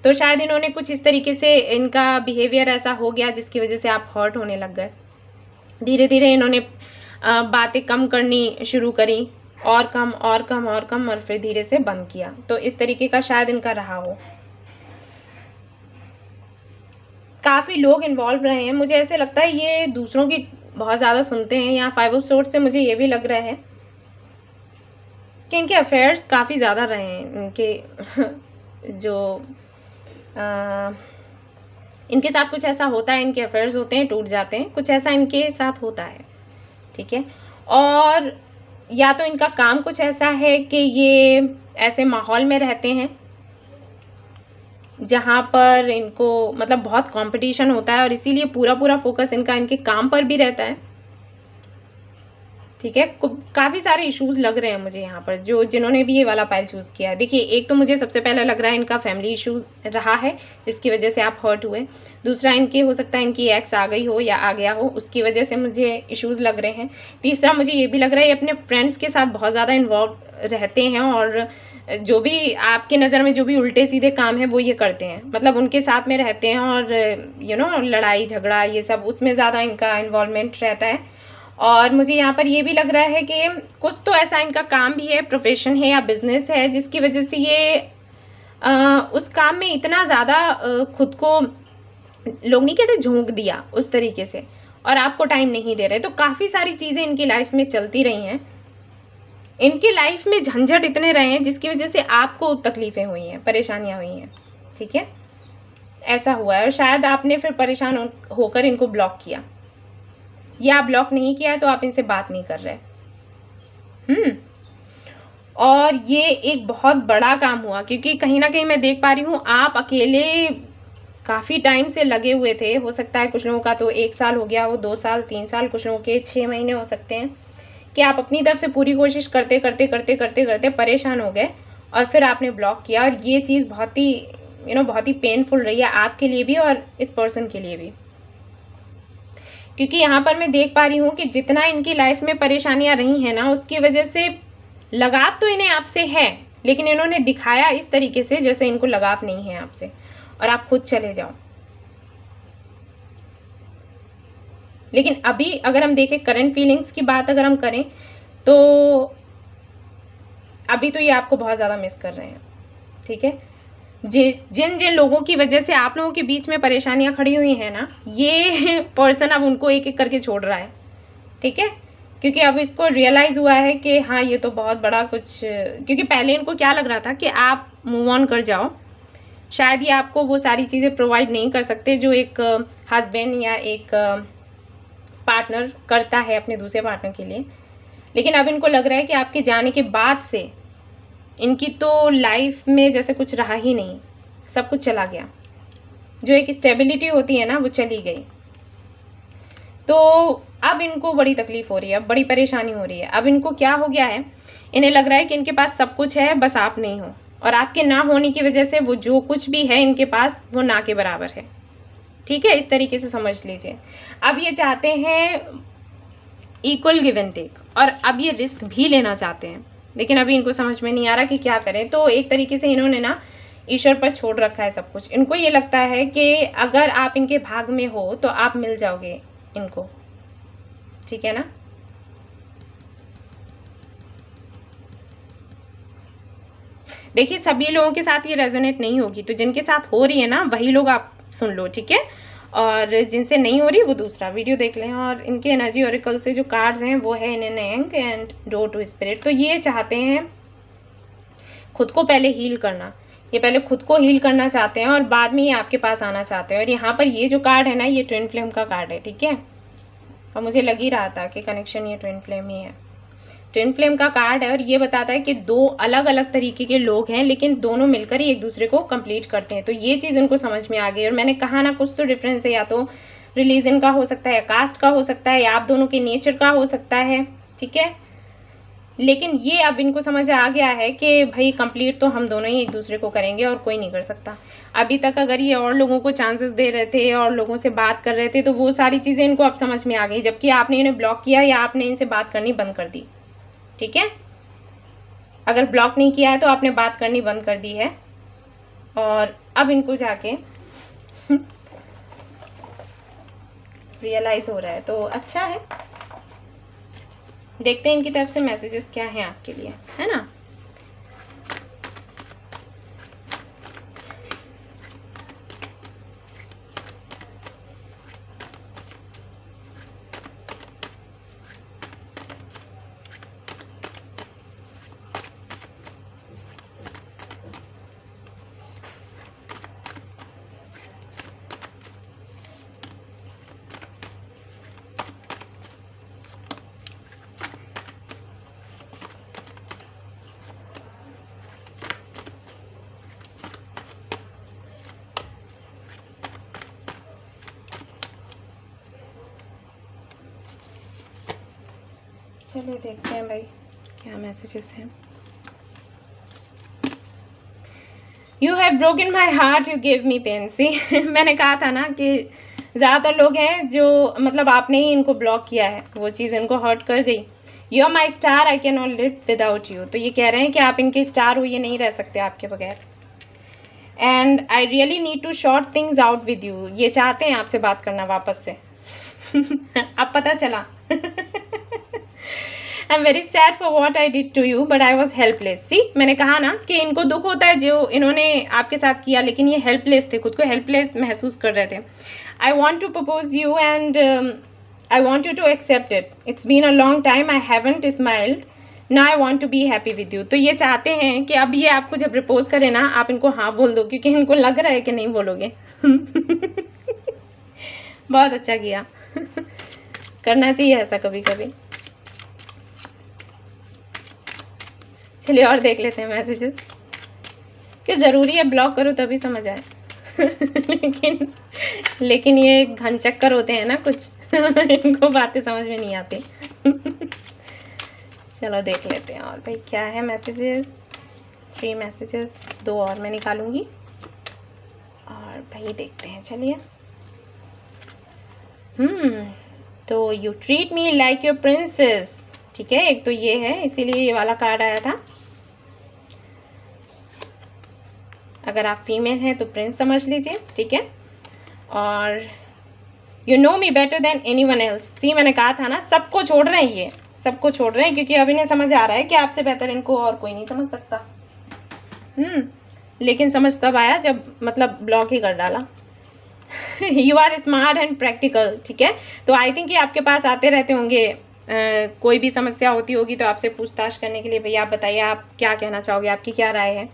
तो शायद इन्होंने कुछ इस तरीके से इनका बिहेवियर ऐसा हो गया जिसकी वजह से आप हर्ट होने लग गए। धीरे धीरे इन्होंने बातें कम करनी शुरू करी, और कम और कम और कम, और फिर धीरे से बंद किया। तो इस तरीके का शायद इनका रहा हो। काफ़ी लोग इन्वॉल्व रहे हैं। मुझे ऐसे लगता है ये दूसरों की बहुत ज़्यादा सुनते हैं। यहाँ 5 ऑफ सोर्ड्स से मुझे ये भी लग रहा है कि इनके अफेयर्स काफ़ी ज़्यादा रहे हैं। इनके जो इनके साथ कुछ ऐसा होता है, इनके अफेयर्स होते हैं, टूट जाते हैं, कुछ ऐसा इनके साथ होता है, ठीक है। और या तो इनका काम कुछ ऐसा है कि ये ऐसे माहौल में रहते हैं जहाँ पर इनको मतलब बहुत कंपटीशन होता है, और इसीलिए पूरा फोकस इनका इनके काम पर भी रहता है, ठीक है। काफ़ी सारे इश्यूज लग रहे हैं मुझे यहाँ पर, जो जिन्होंने भी ये वाला पाइल चूज़ किया है। देखिए, एक तो मुझे सबसे पहले लग रहा है इनका फैमिली इश्यूज रहा है जिसकी वजह से आप हर्ट हुए। दूसरा, इनके हो सकता है इनकी एक्स आ गई हो या आ गया हो, उसकी वजह से मुझे इश्यूज लग रहे हैं। तीसरा, मुझे ये भी लग रहा है ये अपने फ्रेंड्स के साथ बहुत ज़्यादा इन्वॉल्व रहते हैं, और जो भी आपके नज़र में जो भी उल्टे सीधे काम है वो ये करते हैं, मतलब उनके साथ में रहते हैं, और लड़ाई झगड़ा ये सब, उसमें ज़्यादा इनका इन्वॉल्वमेंट रहता है। और मुझे यहाँ पर ये भी लग रहा है कि कुछ तो ऐसा इनका काम भी है, प्रोफेशन है या बिजनेस है, जिसकी वजह से ये उस काम में इतना ज़्यादा खुद को, लोग नहीं कहते झोंक दिया उस तरीके से, और आपको टाइम नहीं दे रहे। तो काफ़ी सारी चीज़ें इनकी लाइफ में चलती रही हैं। इनकी लाइफ में झंझट इतने रहे हैं जिसकी वजह से आपको तकलीफ़ें हुई हैं, परेशानियाँ हुई हैं, ठीक है। ऐसा हुआ है, और शायद आपने फिर परेशान होकर इनको ब्लॉक किया, या ब्लॉक नहीं किया है तो आप इनसे बात नहीं कर रहे। और ये एक बहुत बड़ा काम हुआ, क्योंकि कहीं ना कहीं मैं देख पा रही हूँ आप अकेले काफ़ी टाइम से लगे हुए थे। हो सकता है कुछ लोगों का तो 1 साल हो गया हो, 2 साल, 3 साल, कुछ लोगों के 6 महीने हो सकते हैं, कि आप अपनी तरफ से पूरी कोशिश करते करते करते करते करते परेशान हो गए, और फिर आपने ब्लॉक किया। और ये चीज़ बहुत ही पेनफुल रही है आपके लिए भी और इस पर्सन के लिए भी, क्योंकि यहाँ पर मैं देख पा रही हूँ कि जितना इनकी लाइफ में परेशानियाँ रही हैं ना, उसकी वजह से लगाव तो इन्हें आपसे है, लेकिन इन्होंने दिखाया इस तरीके से जैसे इनको लगाव नहीं है आपसे, और आप खुद चले जाओ। लेकिन अभी अगर हम देखें, करंट फीलिंग्स की बात अगर हम करें, तो अभी तो ये आपको बहुत ज़्यादा मिस कर रहे हैं, ठीक है। जिन जिन लोगों की वजह से आप लोगों के बीच में परेशानियां खड़ी हुई हैं ना, ये पर्सन अब उनको एक एक करके छोड़ रहा है, ठीक है। क्योंकि अब इसको रियलाइज़ हुआ है कि हाँ, ये तो बहुत बड़ा कुछ, क्योंकि पहले इनको क्या लग रहा था कि आप मूव ऑन कर जाओ, शायद ये आपको वो सारी चीज़ें प्रोवाइड नहीं कर सकते जो एक हस्बैंड या एक पार्टनर करता है अपने दूसरे पार्टनर के लिए। लेकिन अब इनको लग रहा है कि आपके जाने के बाद से इनकी तो लाइफ में जैसे कुछ रहा ही नहीं, सब कुछ चला गया, जो एक स्टेबिलिटी होती है ना वो चली गई। तो अब इनको बड़ी तकलीफ हो रही है, बड़ी परेशानी हो रही है। अब इनको क्या हो गया है, इन्हें लग रहा है कि इनके पास सब कुछ है, बस आप नहीं हो, और आपके ना होने की वजह से वो जो कुछ भी है इनके पास वो ना के बराबर है, ठीक है। इस तरीके से समझ लीजिए। अब ये चाहते हैं इक्वल गिव एंड टेक, और अब ये रिस्क भी लेना चाहते हैं, लेकिन अभी इनको समझ में नहीं आ रहा कि क्या करें। तो एक तरीके से इन्होंने ना ईश्वर पर छोड़ रखा है सब कुछ। इनको ये लगता है कि अगर आप इनके भाग में हो तो आप मिल जाओगे इनको, ठीक है ना। देखिए, सभी लोगों के साथ ये रेजोनेट नहीं होगी, तो जिनके साथ हो रही है ना वही लोग आप सुन लो, ठीक है। और जिनसे नहीं हो रही वो दूसरा वीडियो देख लें। और इनके एनर्जी ओरेकल से जो कार्ड्स हैं वो है इन एंग एंड डोर टू स्पिरिट। तो ये चाहते हैं खुद को पहले हील करना, ये पहले खुद को हील करना चाहते हैं और बाद में ये आपके पास आना चाहते हैं। और यहाँ पर ये जो कार्ड है ना, ये ट्विन फ्लेम का कार्ड है, ठीक है। और मुझे लग ही रहा था कि कनेक्शन ये ट्विन फ्लेम ही है, ट्विन फ्लेम का कार्ड है। और ये बताता है कि 2 अलग अलग तरीके के लोग हैं, लेकिन दोनों मिलकर ही एक दूसरे को कंप्लीट करते हैं। तो ये चीज़ इनको समझ में आ गई। और मैंने कहा ना, कुछ तो डिफरेंस है, या तो रिलीजन का हो सकता है, या कास्ट का हो सकता है, या आप दोनों के नेचर का हो सकता है, ठीक है। लेकिन ये अब इनको समझ आ गया है कि भाई कंप्लीट तो हम दोनों ही एक दूसरे को करेंगे और कोई नहीं कर सकता। अभी तक अगर ये और लोगों को चांसेस दे रहे थे और लोगों से बात कर रहे थे, तो वो सारी चीज़ें इनको अब समझ में आ गई, जबकि आपने इन्हें ब्लॉक किया या आपने इनसे बात करनी बंद कर दी, ठीक है। अगर ब्लॉक नहीं किया है तो आपने बात करनी बंद कर दी है, और अब इनको जाके रियलाइज़ हो रहा है, तो अच्छा है। देखते हैं इनकी तरफ से मैसेजेस क्या हैं आपके लिए, है ना। चलिए देखते हैं भाई क्या मैसेजेस हैं। You have broken my heart, you give me pain. See मैंने कहा था ना कि ज़्यादातर लोग हैं जो मतलब आपने ही इनको ब्लॉक किया है, वो चीज़ इनको हर्ट कर गई। You are my star, I can not live without you. तो ये कह रहे हैं कि आप इनके स्टार हो, ये नहीं रह सकते आपके बगैर। And I really need to short things out with you. ये चाहते हैं आपसे बात करना वापस से। अब पता चला। I am very sad for what I did to you but I was helpless. See मैंने कहा ना कि इनको दुख होता है जो इन्होंने आपके साथ किया, लेकिन ये हेल्पलेस थे, खुद को हेल्पलेस महसूस कर रहे थे। I want to propose you and I want you to accept it. It's been a long time, I haven't smiled, now I want to be happy with you. तो ये चाहते हैं कि अब ये आपको जब प्रपोज करे ना, आप इनको हाँ बोल दो, क्योंकि इनको लग रहा है कि नहीं बोलोगे। बहुत अच्छा किया। करना चाहिए ऐसा कभी कभी। चलिए और देख लेते हैं मैसेजेस। क्यों ज़रूरी है ब्लॉक करो तभी समझ आए। लेकिन ये घन चक्कर होते हैं ना कुछ। इनको बातें समझ में नहीं आती। चलो देख लेते हैं और भाई क्या है मैसेजेस। 3 मैसेजेस, 2 और मैं निकालूंगी और भाई देखते हैं। चलिए। तो you treat me like your princess. ठीक है, एक तो ये है, इसीलिए ये वाला कार्ड आया था। अगर आप फीमेल हैं तो प्रिंस समझ लीजिए, ठीक है। और you know me better than anyone else. See मैंने कहा था ना, सबको छोड़ रहे हैं, ये सबको छोड़ रहे हैं, क्योंकि अब इन्हें समझ आ रहा है कि आपसे बेहतर इनको और कोई नहीं समझ सकता। लेकिन समझ तब आया जब मतलब ब्लॉक ही कर डाला। You are smart and practical. ठीक है, तो आई थिंक ये आपके पास आते रहते होंगे। कोई भी समस्या होती होगी तो आपसे पूछताछ करने के लिए, भैया आप बताइए आप क्या कहना चाहोगे, आपकी क्या राय है।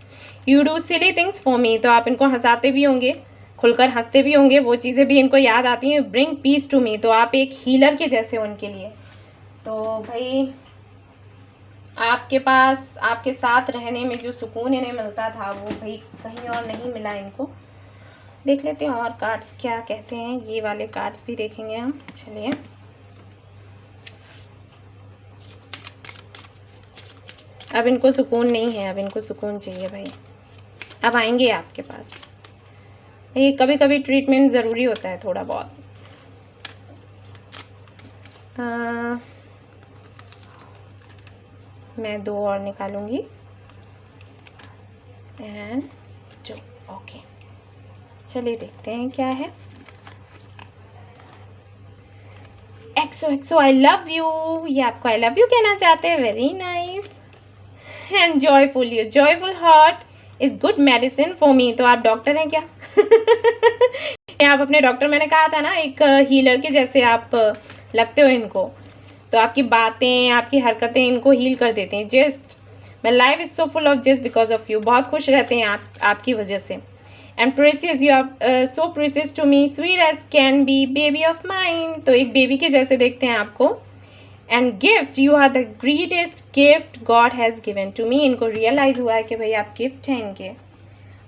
You do silly things for me. तो आप इनको हंसाते भी होंगे, खुलकर हंसते भी होंगे, वो चीज़ें भी इनको याद आती हैं। Bring peace to me. तो आप एक हीलर के जैसे हो उनके लिए। तो भाई आपके पास आपके साथ रहने में जो सुकून इन्हें मिलता था वो भाई कहीं और नहीं मिला इनको। देख लेते हैं और कार्ड्स क्या कहते हैं। ये वाले कार्ड्स भी देखेंगे हम। चलिए। अब इनको सुकून नहीं है, अब इनको सुकून चाहिए भाई। अब आएंगे आपके पास। ये कभी कभी ट्रीटमेंट ज़रूरी होता है थोड़ा बहुत। मैं 2 और निकालूंगी एंड जो ओके। चलिए देखते हैं क्या है। एक्सो एक्सो आई लव यू। ये आपको आई लव यू कहना चाहते हैं। Very nice and joyful. You joyful heart is good medicine for me. तो आप डॉक्टर हैं क्या? आप अपने डॉक्टर, मैंने कहा था ना एक हीलर के जैसे आप लगते हो इनको। तो आपकी बातें, आपकी हरकतें इनको हील कर देते हैं। Just my life is so full of just because of you. बहुत खुश रहते हैं आपकी वजह से। And precious, you are so precious to me, sweet as can be, baby of mine. तो एक बेबी के जैसे देखते हैं आपको। And gift, you are the greatest gift God has given to me. इनको रियलाइज़ हुआ है कि भाई आप गिफ्ट हैं इनके,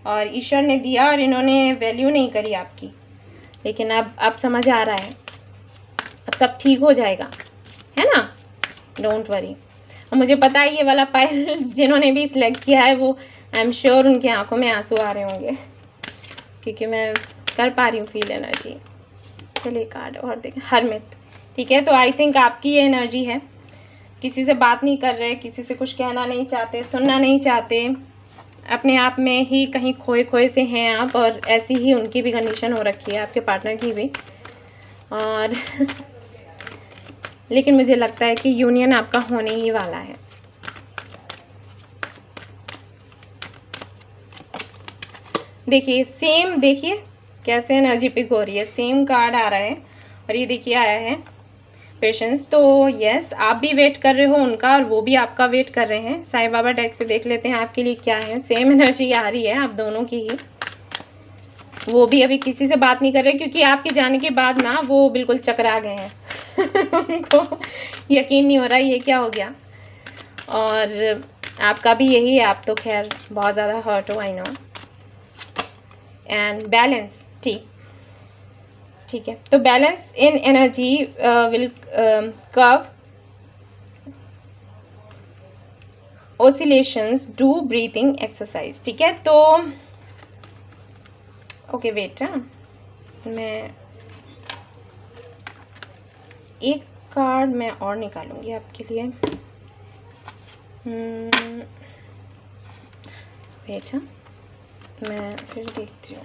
और ईश्वर ने दिया और इन्होंने वैल्यू नहीं करी आपकी। लेकिन अब समझ आ रहा है, अब सब ठीक हो जाएगा, है ना। Don't worry. और मुझे पता है ये वाला पाइल जिन्होंने भी सिलेक्ट किया है वो आई एम श्योर उनकी आंखों में आंसू आ रहे होंगे, क्योंकि मैं कर पा रही हूँ फील एनर्जी। चलिए कार्ड और देखें। हरमित। ठीक है, तो आई थिंक आपकी ये एनर्जी है, किसी से बात नहीं कर रहे, किसी से कुछ कहना नहीं चाहते, सुनना नहीं चाहते, अपने आप में ही कहीं खोए खोए से हैं आप, और ऐसी ही उनकी भी कंडीशन हो रखी है, आपके पार्टनर की भी। और लेकिन मुझे लगता है कि यूनियन आपका होने ही वाला है। देखिए सेम, देखिए कैसे एनर्जी पिक हो रही है, सेम कार्ड आ रहा है और ये देखिए आया है पेशेंस। तो यस, आप भी वेट कर रहे हो उनका और वो भी आपका वेट कर रहे हैं। साईं बाबा डेक से देख लेते हैं आपके लिए क्या है। सेम एनर्जी आ रही है आप दोनों की ही। वो भी अभी किसी से बात नहीं कर रहे क्योंकि आपके जाने के बाद ना वो बिल्कुल चकरा गए हैं उनको यकीन नहीं हो रहा ये क्या हो गया। और आपका भी यही है, आप तो खैर बहुत ज़्यादा हर्ट हो, आई नो। एंड बैलेंस, ठीक है। तो balance in energy will curve oscillations, do breathing exercise, ठीक है। तो ओके वेट, मैं एक कार्ड मैं और निकालूंगी आपके लिए। वेट, मैं फिर देखती हूँ।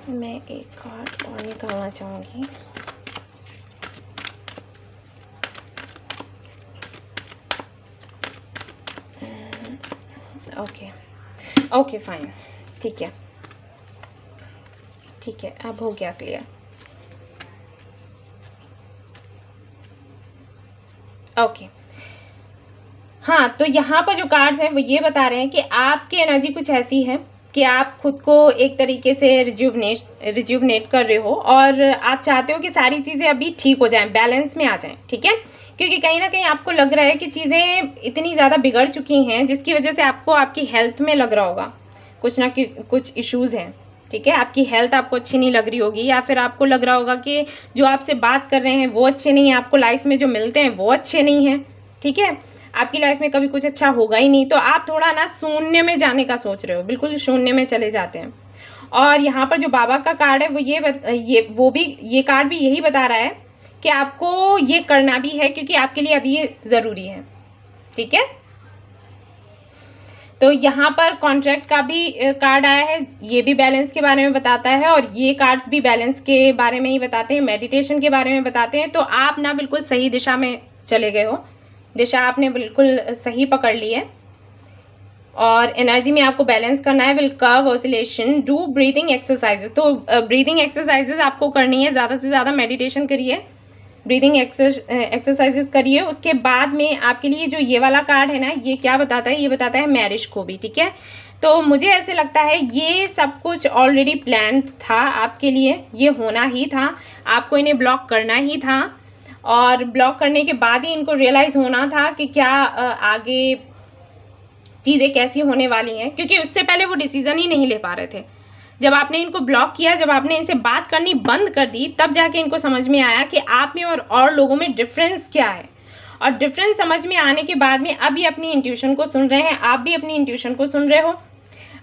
मैं एक कार्ड और निकालना चाहूँगी। ओके फाइन, ठीक है, अब हो गया क्लियर। ओके हाँ, तो यहाँ पर जो कार्ड्स हैं वो ये बता रहे हैं कि आपकी एनर्जी कुछ ऐसी है कि आप खुद को एक तरीके से रिज्यूवनेट कर रहे हो और आप चाहते हो कि सारी चीज़ें अभी ठीक हो जाएं, बैलेंस में आ जाएं, ठीक है। क्योंकि कहीं ना कहीं आपको लग रहा है कि चीज़ें इतनी ज़्यादा बिगड़ चुकी हैं जिसकी वजह से आपको आपकी हेल्थ में लग रहा होगा कुछ इश्यूज़ हैं, ठीक है। आपकी हेल्थ आपको अच्छी नहीं लग रही होगी, या फिर आपको लग रहा होगा कि जो आपसे बात कर रहे हैं वो अच्छे नहीं हैं, आपको लाइफ में जो मिलते हैं वो अच्छे नहीं हैं, ठीक है। आपकी लाइफ में कभी कुछ अच्छा होगा ही नहीं, तो आप थोड़ा ना शून्य में जाने का सोच रहे हो, बिल्कुल शून्य में चले जाते हैं। और यहाँ पर जो बाबा का कार्ड है वो ये कार्ड भी यही बता रहा है कि आपको ये करना भी है क्योंकि आपके लिए अभी ये ज़रूरी है, ठीक है। तो यहाँ पर कॉन्ट्रैक्ट का भी कार्ड आया है, ये भी बैलेंस के बारे में बताता है, और ये कार्ड्स भी बैलेंस के बारे में ही बताते हैं, मेडिटेशन के बारे में बताते हैं। तो आप ना बिल्कुल सही दिशा में चले गए हो, दिशा आपने बिल्कुल सही पकड़ ली है। और एनर्जी में आपको बैलेंस करना है, will curve oscillation, do breathing exercises. तो ब्रीदिंग एक्सरसाइजेज आपको करनी है, ज़्यादा से ज़्यादा मेडिटेशन करिए, ब्रीदिंग एक्सरसाइजेस करिए। उसके बाद में आपके लिए जो ये वाला कार्ड है ना, ये क्या बताता है, ये बताता है मैरिज को भी, ठीक है। तो मुझे ऐसे लगता है ये सब कुछ ऑलरेडी प्लान था आपके लिए, ये होना ही था, आपको इन्हें ब्लॉक करना ही था, और ब्लॉक करने के बाद ही इनको रियलाइज़ होना था कि क्या आगे चीज़ें कैसी होने वाली हैं, क्योंकि उससे पहले वो डिसीज़न ही नहीं ले पा रहे थे। जब आपने इनको ब्लॉक किया, जब आपने इनसे बात करनी बंद कर दी, तब जाके इनको समझ में आया कि आप में और लोगों में डिफरेंस क्या है। और डिफरेंस समझ में आने के बाद में अब ये अपनी इंट्यूशन को सुन रहे हैं, आप भी अपनी इंट्यूशन को सुन रहे हो।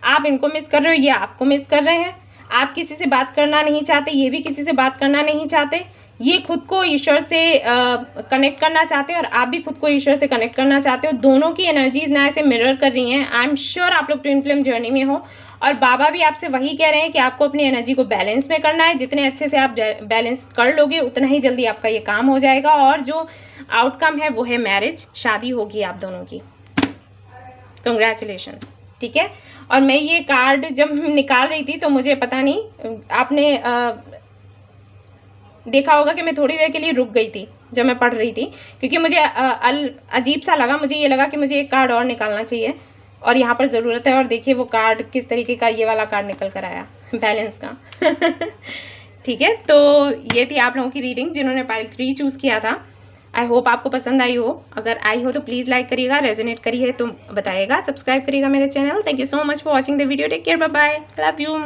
आप इनको मिस कर रहे हो, ये आपको मिस कर रहे हैं। आप किसी से बात करना नहीं चाहते, ये भी किसी से बात करना नहीं चाहते। ये खुद को ईश्वर से कनेक्ट करना चाहते हैं और आप भी खुद को ईश्वर से कनेक्ट करना चाहते हो। दोनों की एनर्जीज ना ऐसे मिरर कर रही हैं। आई एम श्योर आप लोग ट्विन फ्लेम जर्नी में हो, और बाबा भी आपसे वही कह रहे हैं कि आपको अपनी एनर्जी को बैलेंस में करना है। जितने अच्छे से आप बैलेंस कर लोगे उतना ही जल्दी आपका ये काम हो जाएगा, और जो आउटकम है वो है मैरिज, शादी होगी आप दोनों की। कंग्रेचुलेशंस, ठीक है। और मैं ये कार्ड जब निकाल रही थी तो मुझे पता नहीं, आपने देखा होगा कि मैं थोड़ी देर के लिए रुक गई थी जब मैं पढ़ रही थी, क्योंकि मुझे अजीब सा लगा। मुझे ये लगा कि मुझे एक कार्ड और निकालना चाहिए और यहाँ पर ज़रूरत है। और देखिए वो कार्ड किस तरीके का, ये वाला कार्ड निकल कर आया, बैलेंस का ठीक है। तो ये थी आप लोगों की रीडिंग जिन्होंने पाइल 3 चूज़ किया था। आई होप आपको पसंद आई हो। अगर आई हो तो प्लीज़ लाइक करिएगा, रेजोनेट करिए तो बताइएगा, सब्सक्राइब करिएगा मेरे channel. Thank you so much for watching the video. Take care, bye bye, love you.